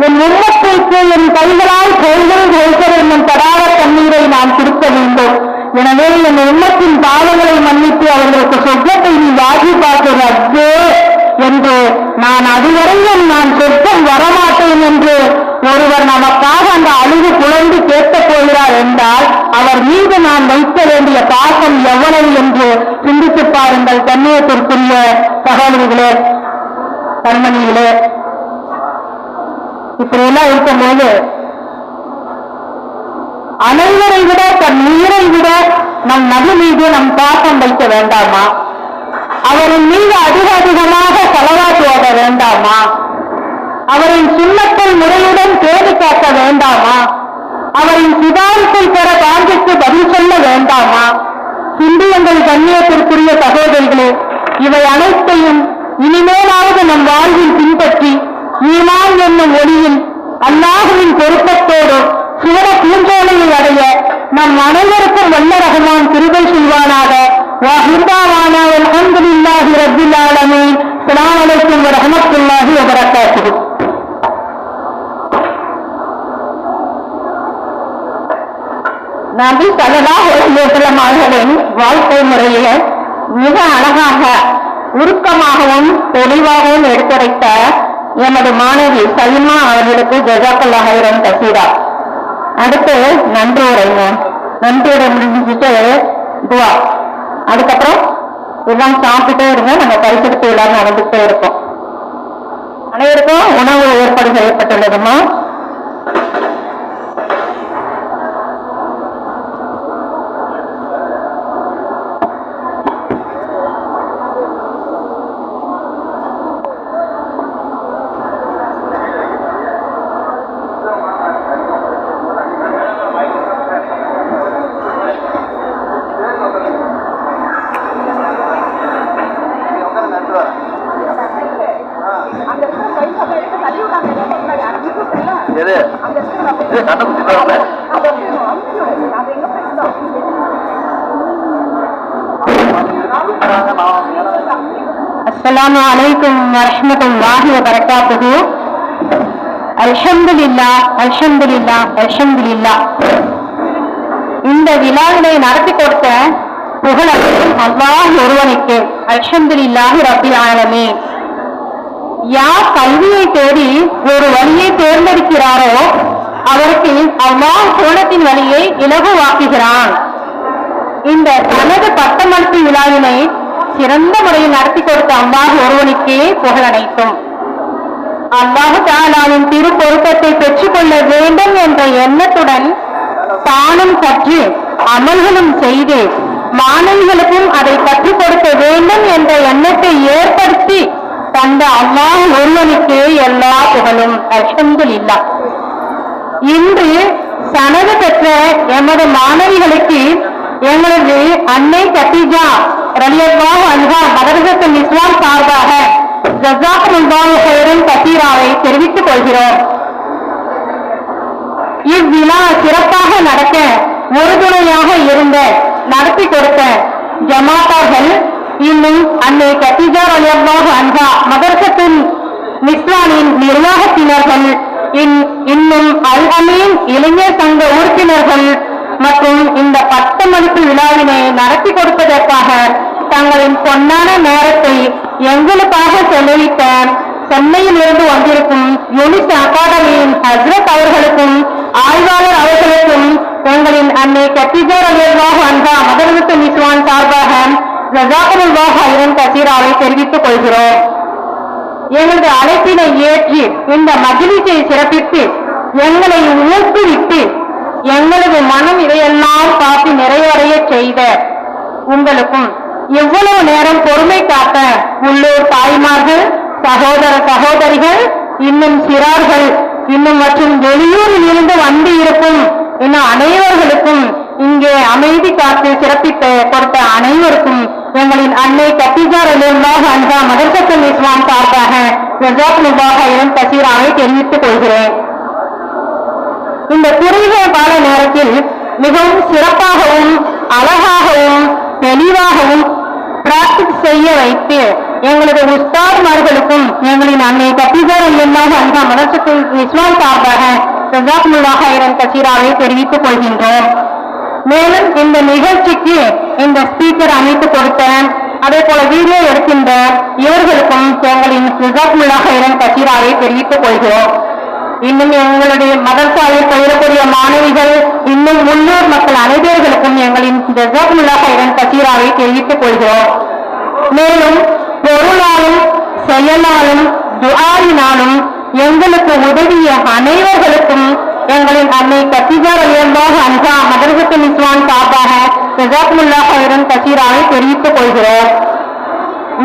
என் உம்மத்துக்கு என் கைகளால் ஹவுலுல் கௌசர் என்னும் தடாக தண்ணீரை நான் கொடுக்க வேண்டும், எனவே என் உம்மத்தின் பாவங்களை மன்னித்து அவர்களுக்கு சொர்க்கத்தை நீ வாஜிபாக்குறது என்று நான் அதுவரையும் நான் சொர்க்கம் வரமாட்டேன் என்று ஒருவர் நமக்காக அந்த அழுது குழந்து கேட்கப் போகிறார் என்றால் அவர் மீது நான் வைக்க வேண்டிய பாசம் எவ்வளவு என்று சிந்தித்து பாருங்கள். கண்ணியத்திற்குரிய சகோதரிகளே, கண்மணிகளே, இப்படியெல்லாம் இருக்கும்போது அனைவரை விட தன் உயிரை விட நம் நபி மீது நம் பாசம் வைக்க வேண்டாமா? அவரின் மீது அதிகமாக ஸலவாத் ஓத வேண்டாமா? அவரின் சுன்னத்தை முறையுடன் தேடி காக்க வேண்டாமா? அவரின் சிபாரிசை பெற பாங்கிற்கு பதில் சொல்ல வேண்டாமா? சிந்தியங்கள் கண்ணியத்திற்குரிய சகோதரிகளே, இவை அனைத்தையும் இனிமேலாவது நம் வாழ்வில் பின்பற்றி ஈமான் என்னும் ஒளியில் அல்லாஹ்வின் பொருத்தத்தோடு சிவன பூஞ்சோலையை அடைய நம் அனைவருக்கும் வல்ல ரஹ்மான் கிருபை செய்வானாக. வஹிதாவானா அல்ஹம்துலில்லாஹி ரப்பில் ஆலமீன். அஸ்ஸலாமு அலைக்கும் வரஹ்மத்துல்லாஹி வபரகாத்துஹு. நபி ஸல்லல்லாஹு அலைஹி வஸல்லம் அவர்களின் வாழ்க்கை முறையை மிக அழகாக உருக்கமாகவும் தெளிவாகவும் எடுத்துரைத்த எமது மாணவி சலிமா அவர்களுக்கு ஜஸாக்கல்லாஹு ஹைரன் கஸீரா. அடுத்து நன்றி உரைங்க. நன்றி உரை முடிஞ்சுட்டு துவா. அதுக்கப்புறம் எல்லாம் சாப்பிட்டுட்டே இருங்க. நம்ம பரிசுத்து எல்லாரும் நடந்துகிட்டே இருக்கோம். அனைவருக்கும் உணவு ஏற்பாடு செய்யப்பட்டுள்ளதுமா. அஸ்ஸலாமு அலைக்கும் வரஹ்மத்துல்லாஹி வபரகாத்துஹு. அல்ஹம்துலில்லாஹ் அல்ஹம்துலில்லாஹ் அல்ஹம்துலில்லாஹ். இந்த விழாவினை நடத்தி கொடுத்த புகழ் அல்லாஹ் ஒருவனுக்கு. அல்ஹம்துலில்லாஹி ரப்பில் ஆலமீன். யார் கல்வியை தேடி ஒரு வழியை தேர்ந்தெடுக்கிறாரோ அவருக்கு அல்லாஹ் கோலத்தின் வழியை இலகுவாக்குகிறான். இந்த தனது பட்டமளிப்பு விழாவினை சிறந்த முறையில் நடத்தி கொடுத்த அல்லாஹ் ஒருவனுக்கே புகழ் அனைத்தும். அல்லாஹ் தஆலாவின் திரு பொருத்தத்தை பெற்றுக் கொள்ள வேண்டும் என்ற எண்ணத்துடன் தானும் கற்று அமல்களும் செய்து மாணவிகளுக்கும் அதை கற்றுக் கொடுக்க வேண்டும் என்ற எண்ணத்தை ஏற்படுத்தி தந்த அல்லாஹ் ஒருவனுக்கு எல்லா புகழும். அல்ஹம்துலில்லாஹ். இன்று சனது பெற்ற எமது மாணவிகளுக்கு எங்களது அன்னை கத்தீஜா ரலியல்லாஹு அன்ஹா மதரசத்துல் இஸ்லாம் சார்பாக ஜஸாக்குமுல்லாஹு கைரன் கதீராவை தெரிவித்துக் கொள்கிறோம். இவ்விழா சிறப்பாக நடக்க உறுதுணையாக இருந்த நடத்தி கொடுத்த ஜமாத்தார்கள், இன்னும் அன்னை கத்தீஜா ரலியல்லாஹு அன்ஹா மதரசத்துல் இஸ்லாமின் நிர்வாகத்தினர்கள், இன்னும் அல் அமீன் இளைஞர் சங்க உறுப்பினர்கள் மற்றும் இந்த பட்டமளிப்பு விழாவினை நடத்தி கொடுப்பதற்காக தங்களின் பொன்னான நேரத்தை எங்களுக்காக செலவிட்ட சென்னையில் இருந்து வந்திருக்கும் யூனிஸ் அகாடமியின் ஹஸ்ரத் அவர்களுக்கும் ஆய்வாளர் அவர்களுக்கும் எங்களின் அன்னை கத்தீஜா ரலியல்லாஹு அன்ஹா மதரசத்துல் இஸ்லாம் சார்பாக ஜஸாக்குமுல்லாஹு கைரன் கதீராவை தெரிவித்துக் கொள்கிறோம். எங்களது அழைப்பினை ஏற்றி இந்த மஜ்லிஸை சிறப்பித்து எங்களை ஊக்குவித்து எங்களது மனம் இதையெல்லாம் காத்து நிறைவடைய செய்த உங்களுக்கும் எவ்வளவு நேரம் பொறுமை காத்த உள்ளூர் தாய்மார்கள், சகோதர சகோதரிகள், இன்னும் சிறார்கள், இன்னும் மற்றும் வெளியூரில் இருந்து வந்து இருக்கும் இன்னும் அனைவர்களுக்கும், இங்கே அமைதி காத்து சிறப்பித்து கொடுத்த அனைவருக்கும் எங்களின் அன்னை கத்தீஜா ரலியல்லாஹு அன்ஹா மதரசத்துல் இஸ்லாம் சார்பாக ஜஸாக்குமுல்லாஹு கைரன் கதீராவை தெரிவித்துக் கொள்கிறேன். இந்த குறுகிய கால நேரத்தில் மிகவும் சிறப்பாகவும் அழகாகவும் தெளிவாகவும் பிராக்டிஸ் செய்ய வைத்து எங்களது உஸ்தாத்மார்களுக்கும் எங்களின் அன்னை கத்தீஜா ரலியல்லாஹு அன்ஹா மதரசத்துல் இஸ்லாம் சார்பாக ஜஸாக்குமுல்லாஹு கைரன் கதீராவை தெரிவித்துக் கொள்கின்றோம். மேலும் இந்த நிகழ்ச்சிக்கு இந்த ஸ்பீக்கர் அமைத்து கொடுத்த, அதே போல வீடியோ எடுக்கின்ற இவர்களுக்கும் எங்களின் ஜஸாக்குமுல்லாஹு கைரன் கதீராவை தெரிவித்துக் கொள்கிறோம். இன்னும் எங்களுடைய மதரசாவில் பயிரக்கூடிய மாணவிகள், இன்னும் உள்ளூர் மக்கள் அனைவர்களுக்கும் எங்களின் ஜஸாக்குமுல்லாஹு கைரன் கதீராவை தெரிவித்துக் கொள்கிறோம். மேலும் பொருளாலும் செயலாலும் துஆவினாலும் எங்களுக்கு உதவிய அனைவர்களுக்கும் எங்களின் அன்னை கத்தீஜா ரலியல்லாஹு அன்ஹா மதரசத்துல் இஸ்லாம் சார்பாக ஜஸாக்குமுல்லாஹு கைரன் கதீராவை தெரிவித்துக் கொள்கிறோம்.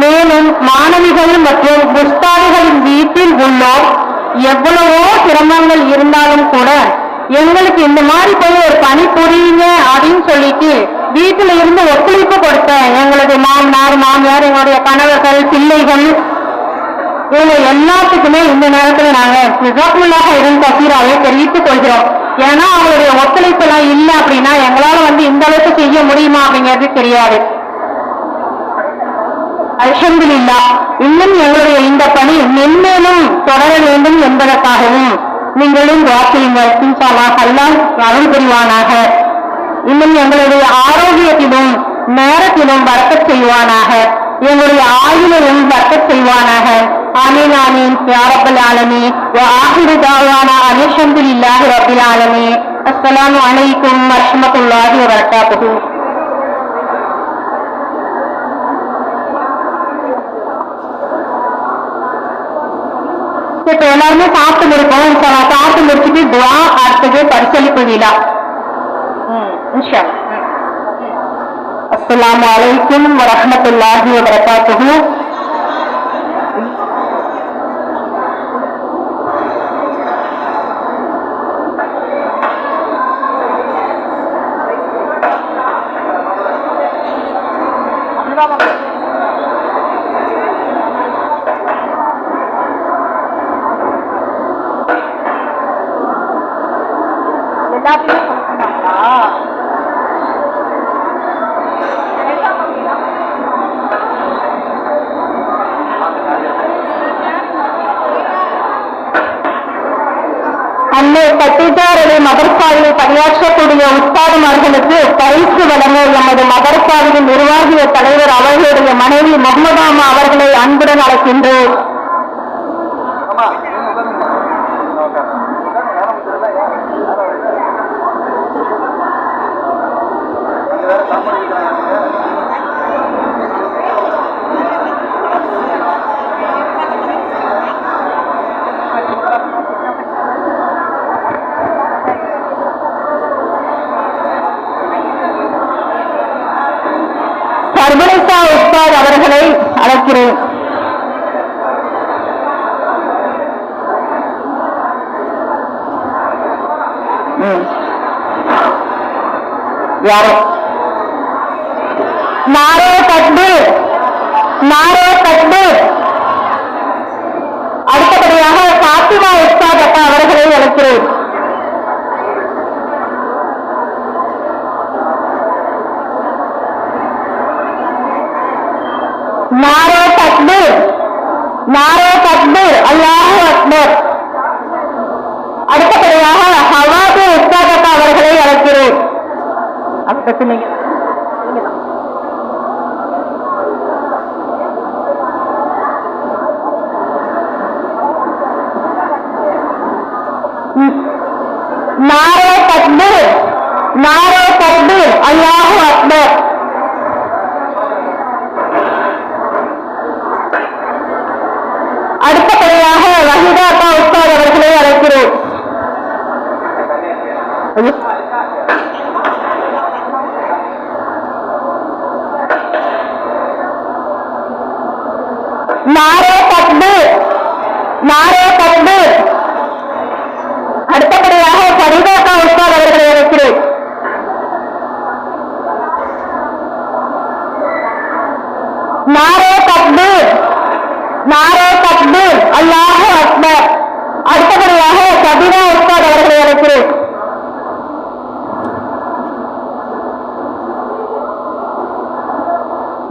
மேலும் மாணவிகள் மற்றும் உஸ்தாதுகளின் வீட்டில் உள்ளோர் எவ்வளவோ சிரமங்கள் இருந்தாலும் கூட எங்களுக்கு இந்த மாதிரி போய் ஒரு பணி புரியுங்க அப்படின்னு சொல்லிட்டு வீட்டில இருந்து ஒத்துழைப்பு கொடுத்த எங்களது மாமனார், மாமியார், எங்களுடைய கணவர்கள், பிள்ளைகள், இவங்க எல்லாத்துக்குமே இந்த நேரத்தில் நாங்க ஜஸாக்குமுல்லாஹு கைரன் கதீராவை தெரிவித்துக் கொள்கிறோம். ஏன்னா அவங்களுடைய ஒத்துழைப்பு எல்லாம் இல்லை அப்படின்னா எங்களால இந்த அளவுக்கு செய்ய முடியுமா அப்படிங்கிறது தெரியாது. அல்ஹம்துலில்லாஹ். இன்னும் எங்களுடைய இந்த பணி மென்மேலும் தொடர வேண்டும் என்பதற்காகவும் நீங்களும் துஆ செய்யுங்கள். இன்ஷா அல்லாஹ் அல்லாஹ் அருள் புரிவானாக. இன்னும் எங்களுடைய ஆரோக்கியத்திலும் நேரத்திலும் பரக்கத் செய்வானாக. எங்களுடைய ஆயுளிலும் பரக்கத் செய்வானாக. ஆமீன் ஆமீன் யா ரப்பல் ஆலமீன். வ ஆகிரு தஅவானா அல்ஹம்துலில்லாஹி ரப்பில் ஆலமீன். அஸ்ஸலாமு அலைக்கும் வரஹ்மத்துல்லாஹி வ பரகாத்துஹு. இப்ப எல்லாருமே சாப்பிட்டு முடிப்போம். சாப்பிட்டு முடிச்சுட்டு துஆ, அடுத்தது பரிசளிப்பு விழா. இன்ஷா அல்லாஹ். அஸ்ஸலாமு அலைக்கும் வரஹ்மத்துல்லாஹி வ பரகாத்துஹு. எல்லாத்தையும் சொல்லுவாங்களா? அன்னை கட்டிட்டாரடி மதர்சாவில் பணியாற்றக்கூடிய உஸ்தாதுமார்களுக்கு பரிசு வழங்க எமது மதர்சாவின் நிர்வாகிய தலைவர் அவர்களுடைய மனைவி முகமதாமா அவர்களை அன்புடன் அழைக்கின்றோம். சர்வனிசா உஸ்தாத் அவர்களை அழைக்கிறேன். யாரோ நாரே தக்பீர், நாரே தக்பீர். அடுத்தபடியாக பாத்திமா உஸ்தாத் அக்கா அவர்களை அழைக்கிறேன். நாரே தக்பீர், நாரே தக்பீர், அல்லாஹு அக்பர். அடுத்தபடியாக ஹவாபி உஸ்தாத் அக்கா அவர்களை அழைக்கிறேன். நாரே தக்பீர், நாரே தக்பீர், அல்லாஹு அக்பர். அடுத்தபடியாக வஹீதா அக்கா உஸ்தாத் அவர்களை அழைக்கிறேன். நாரே தக்பீர், நாரே தக்பீர். அடுத்தபடியாக ஃபரீதா அக்கா உஸ்தாத் அவர்களை அழைக்கிறேன். நாரே தக்பீர், நாரே தக்பீர், அல்லாஹு அக்பர். அடுத்தபடியாக சபீனா உஸ்தாத் அவர்களை அழைக்கிறேன்.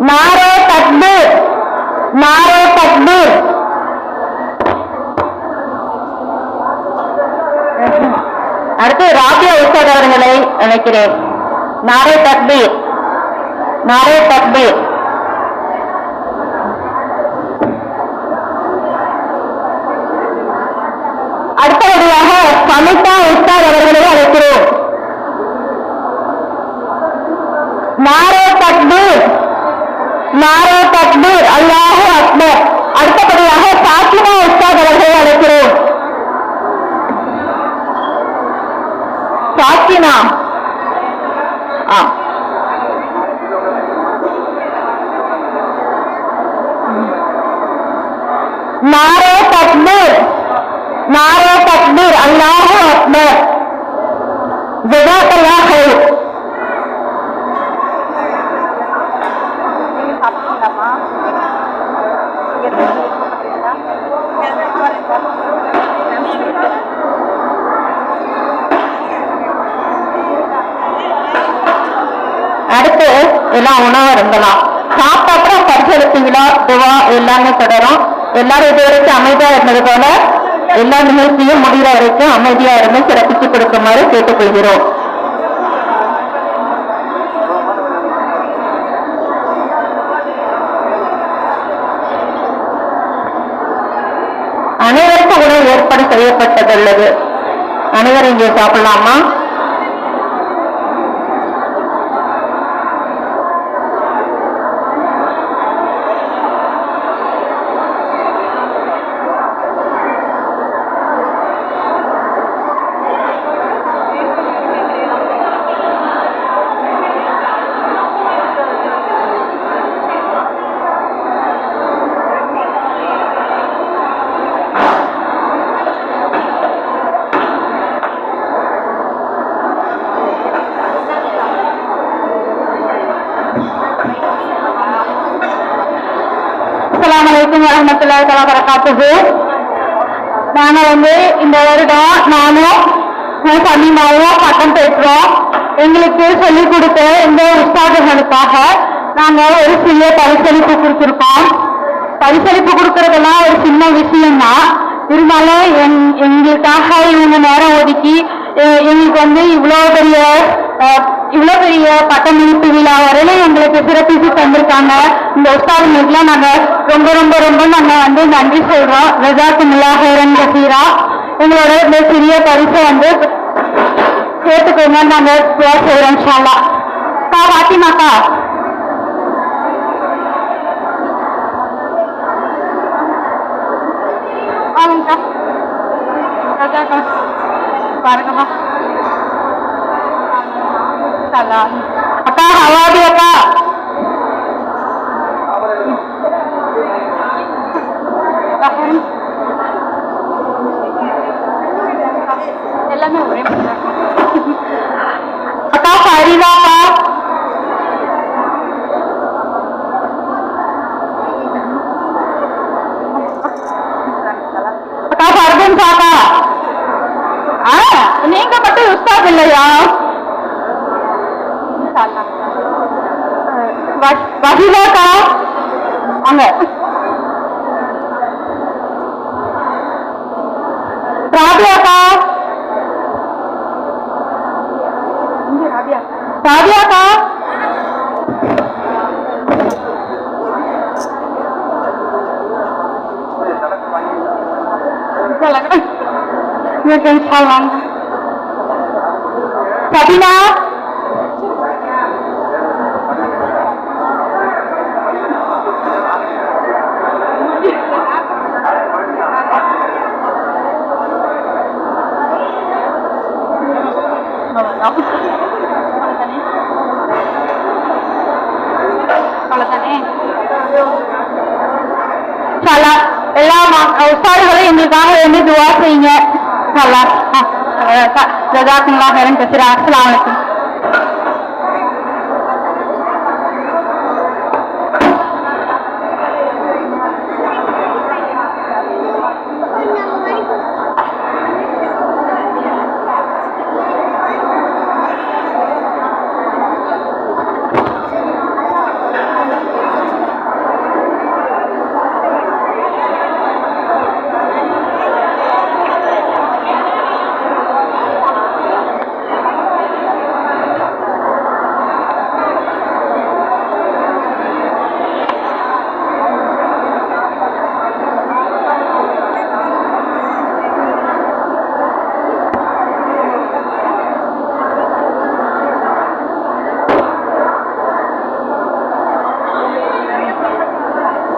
நாரே தக்பீர், நாரே தக்பீர். அடுத்து ராபியா உஸ்தாத் அவர்களை அழைக்கிறேன். நாரே தக்பீர், நாரே தக்பீர். அடுத்தபடியாக சமிதா உஸ்தாத் அவர்களை அழைக்கிறோம். நாரே தக்பீர், நாரே தக்பீர், அல்லாஹு அக்பர். அடுத்தபடியாக பாத்திமா உஸ்தாத் அவர்களை அழைக்கிறோம். சாக்கினா நாரே தக்பீர், நாரே தக்பீர், அல்லாஹு அக்பர். ஜஸாக்கல்லாஹ் ஹைர். அடுத்து எல்லாம் உணவு இருந்தலாம். சாப்பிட்டப்புறம் பரிசளிப்பு விழா, துவா எல்லாமே தொடரும். எல்லாரும் இது வரைக்கும் அமைதியா இருந்தது போல எல்லா நிகழ்ச்சியும் முடிகிற வரைக்கும் அமைதியா இருந்து சிறப்பிச்சு கொடுக்குமாறு கேட்டுக்கொள்கிறோம். அனைவருக்கும் உணவு ஏற்பாடு செய்யப்பட்டதுள்ளது. அனைவரும் இங்கே சாப்பிடலாமா? அஸ்ஸலாமு அலைக்கும் வரஹ்மத்துல்லாஹி வபரகாத்துஹு. நாங்க இந்த வருடம் நானும் சமீபமாக பட்டம் பெற்றோம். எங்களுக்கு சொல்லிக் கொடுத்த இந்த உஸ்தாதுகளுக்காக நாங்க ஒரு சிறிய பரிசளிப்பு கொடுத்திருக்கோம். பரிசளிப்பு கொடுக்கறதெல்லாம் ஒரு சின்ன விஷயம்தான். இருந்தாலும் எங்களுக்காக இவங்க நேரம் ஒதுக்கி எங்களுக்கு இவ்வளோ பெரிய பட்டமளிப்பு விழா வரையிலும் எங்களுக்கு சிறப்பிச்சு தந்திருக்காங்க. இந்த உஸ்தாதுங்களுக்குலாம் நாங்க ரொம்ப ரொம்ப ரொம்ப நாங்க நன்றி சொல்றோம். ஜஸாக்குமுல்லாஹ் ஹைரன் கஸீரா. எங்களோட இந்த சிறிய பரிசை சேர்த்துக்கோங்க. நாங்க துஆ செய்றோம் இன்ஷா அல்லாஹ். பாத்திமாக்கா பாருங்கம்மா. அக்கா ஹவாதி அக்கா எல்லாமே ஒரே அக்கா ஃபரிதாக்கா அக்கா ஃபர்தன் சாக்கா. நீங்க மட்டும் உஸ்தாத் இல்லையா? வஹீதாக்கா அங்க ராபியாக்கா ராபியாக்கா சபினா எல்லா உஸ்தாதுகளும் எங்களுக்காக வேண்டி துஆ செய்யுங்க. ஜஸாக்குமுல்லாஹ் ஹைரன் கஸீரா. அஸ்ஸலாமு அலைக்கும்.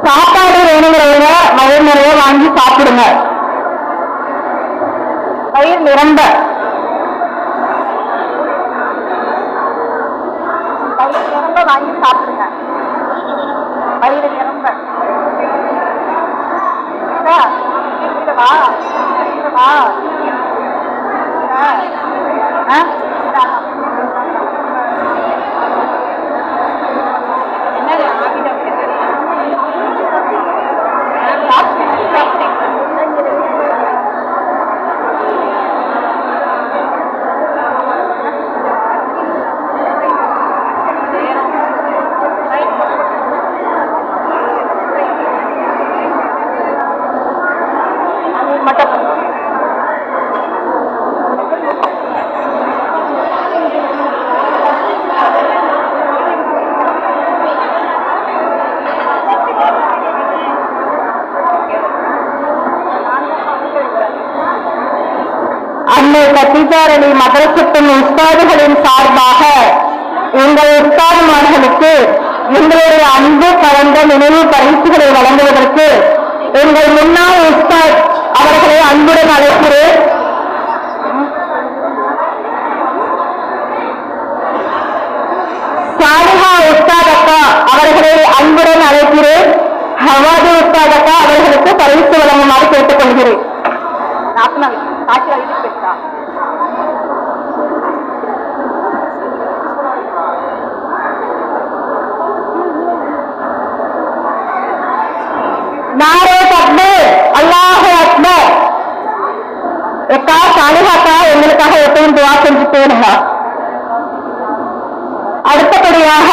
சாப்பாடு வேணுங்கிறவங்க வயிறு நிறைய வாங்கி சாப்பிடுங்க. வயிறு நிரம்ப வாங்கி சாப்பிடுங்க. வயிறு நிரம்ப அன்னை கத்தீஜாரணி மதரசத்தின் உஸ்தாதுகளின் சார்பாக எங்கள் உஸ்தாதுமார்களுக்கு எங்களுடைய அன்பு கலந்த நினைவு பரிசுகளை வழங்குவதற்கு எங்கள் முன்னாள் உஸ்தாத் அவர்களை அன்புடன் அழைக்கிறேன். சாலிஹா உஸ்தாத் அக்கா அவர்களை அன்புடன் அழைக்கிறேன். ஹவாதி உஸ்தாத் அக்கா அவர்களுக்கு பரிசு வழங்குமாறு கேட்டுக் கொள்கிறேன். நாரே தக்பீர், அல்லாஹு அக்பர். எக்கா சாலிஹா அக்கா எங்களுக்காக அவர்களையும் துவா செஞ்சு போடுங்க. அடுத்தபடியாக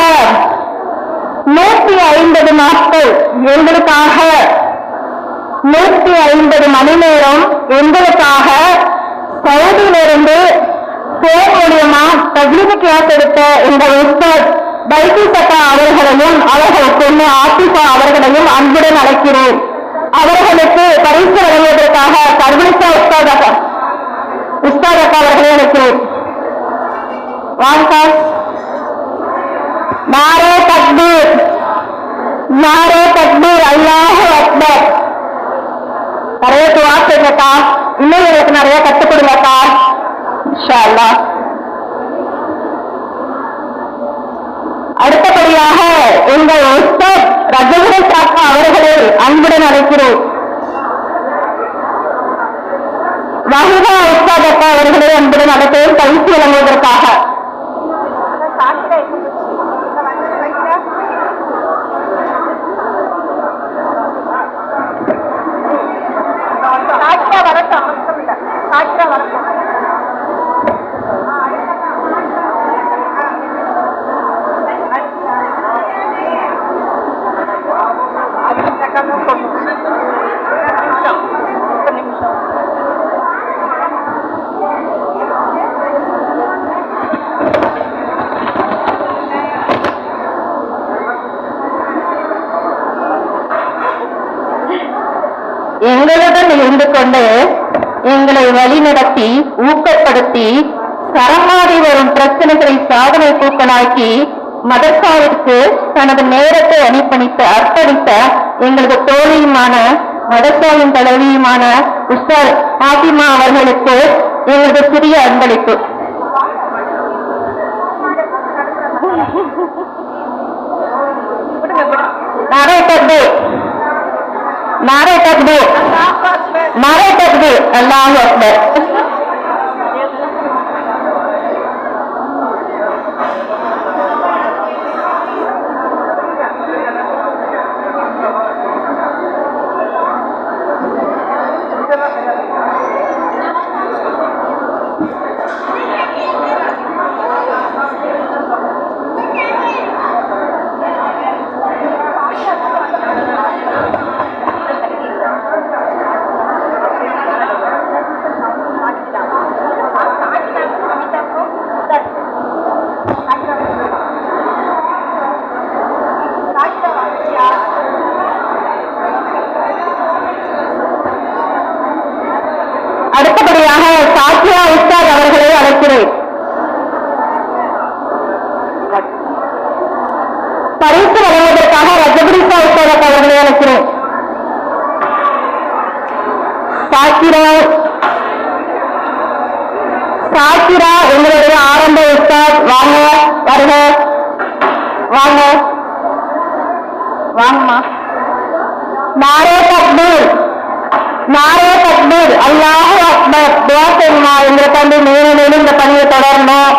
150 நாட்கள் எங்களுக்காக 150 மணி நேரம் எங்களுக்காக சவுதியிலிருந்து போன் மூலியமா தஜ்லீம் கிளாஸ் எடுத்த இந்த உஸ்தாத் பைக்கில் சட்டா அவர்களையும் அவர்களுக்கு ஆசிஃபா அவர்களையும் அன்புடன் அழைக்கிறேன். அவர்களுக்கு பரிசு வழங்குவதற்காக கர்வனிசா உஸ்தாத் அக்கா அவர்களை அழைக்கிறேன். வாங்க. நாரே தக்பீர், நாரே தக்பீர், அல்லாஹு அக்பர். நிறைய துவா செய்யுங்கக்கா, இன்னும் எனக்கு நிறைய கற்றுக் கொடுங்கக்கா இன்ஷா அல்லாஹ். அடுத்தபடியாக எங்கள் உஸ்தாத் ரஜகுரை சாக்கா அவர்களை அன்புடன் அழைக்கிறோம். வஹீதா உஸ்தாத் அக்கா அவர்களை அன்புடன் அழைத்தேன் பயிற்சி வழங்குவதற்காக. எங்களுடன் இருந்து கொண்டு எங்களை வழிநடத்தி ஊக்கப்படுத்தி சரமாடி வரும் பிரச்சனைகளை சாதனை தூக்கலாக்கி மதர்சாவிற்கு தனது நேரத்தை அர்ப்பணித்த எங்களது தோழியுமான மதர்சாவின் தலைவியுமான உஸ்தாத் பாத்திமா அவர்களுக்கு எங்களது சிறிய அன்பளிப்பு. நாரே தக்பீர், நாரே தக்பீர், நாரே தக்பீர், அல்லாஹு அக்பர். அடுத்தபடியாக சாக்கியா உஸ்தாத் அவர்களை அழைக்கிறேன். பரிசு வழங்குவதற்காக ரஜபுரிசா உஸ்தாத் அவர்களை அழைக்கிறேன். சாக்கிரா எங்களுடைய ஆரம்ப உஸ்தாத், வாங்க வருக, வாங்க வாங்கம்மா. நாரே தக்பீர், நாரே தக்பீர், அல்லாஹு அக்பர். துவா செய்யுமா, எங்களை தம்பி மேலும் மேலும் இந்த பணியை தொடரணும்.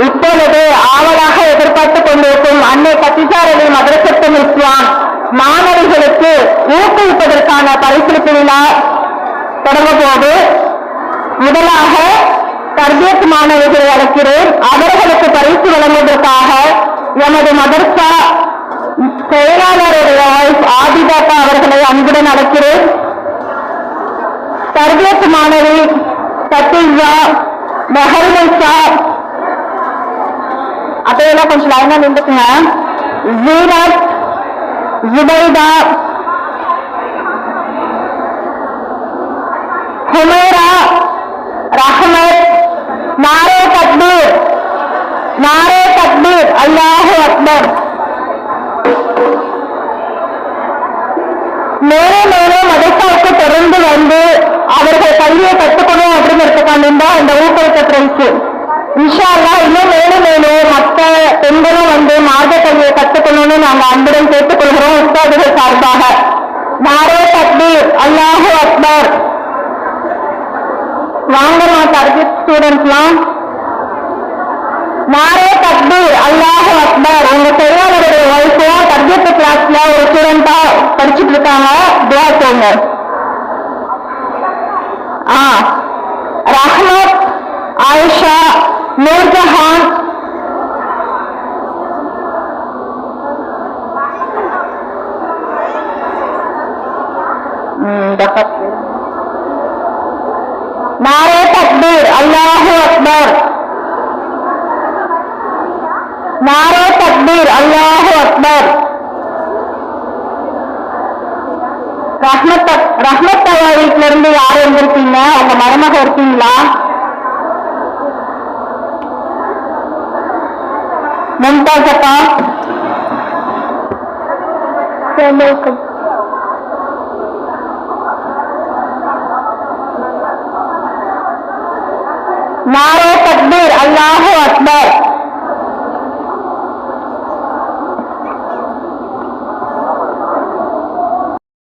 இப்பொழுது ஆவலாக எதிர்பார்த்துக் கொண்டிருக்கும் அன்னை கத்திசார் அலி மதரசத்துல் இஸ்லாம் மாணவிகளுக்கு ஊக்குவிப்பதற்கான பரிசளிப்பு விழா தொடங்க போது முதலாக தர்பியத் மாணவிகளை அழைக்கிறேன். அவர்களுக்கு பரிசு வழங்குவதற்காக எமது மதரசா செயலாளருடைய ஆதிதாக்கா அவர்களை அன்புடன் அழைக்கிறேன். தர்பியத் மாணவி சத்தியா மெஹர்மைசா அதையெல்லாம் கொஞ்சம் லைனா நின்றுக்குங்க. ஜீரத், ஜுபைதா, ஹுமைரா, ரஹ்மத். நாரே தக்பீர், நாரே தக்பீர், அல்லாஹு அக்பர். மேலும் மேலும் மதரசாவுக்கு தொடர்ந்து வந்து அவர்கள் கல்வியை கற்றுக்கணும் அப்படிங்கிறதுக்காண்டி தான் இந்த ஊக்குவிக்க பிரைஸ். இன்ஷா அல்லாஹ் இன்னும் மேலும் மேலும் மற்ற பெண்களும் வந்து மார்க்க கல்வியை கற்றுக்கணும்னு நாங்கள் அன்புடன் கேட்டுக்கொள்கிறோம் உஸ்தாதுகள் சார்பாக. நாரே தக்பீர், அல்லாஹு அக்பர். வாங்கம்மா டார்கெட் ஸ்டூடெண்ட்ஸ்லாம். நாரே தக்பீர், அல்லாஹு அக்பர். உங்க செயலாளருடைய வயசும் டார்கெட் கிளாஸ்ல ஒரு ஸ்டூடெண்டா படிச்சுட்டு இருக்காங்க, துஆ செய்யுங்க. ரஹ்மத், ஆயிஷா, நூர்ஜஹான், நாரே தக்பீர், அல்லாஹு அக்பர். நாரே தக்பீர், அல்லாஹு அக்பர். ரஹ்மத் ஐயா வீட்டுல இருந்து யார் வந்திருக்கீங்க? உங்க மருமக இருக்கீங்களா? மும்தாஸ் அக்கா. நாரே தக்பீர், அல்லாஹு அக்பர்.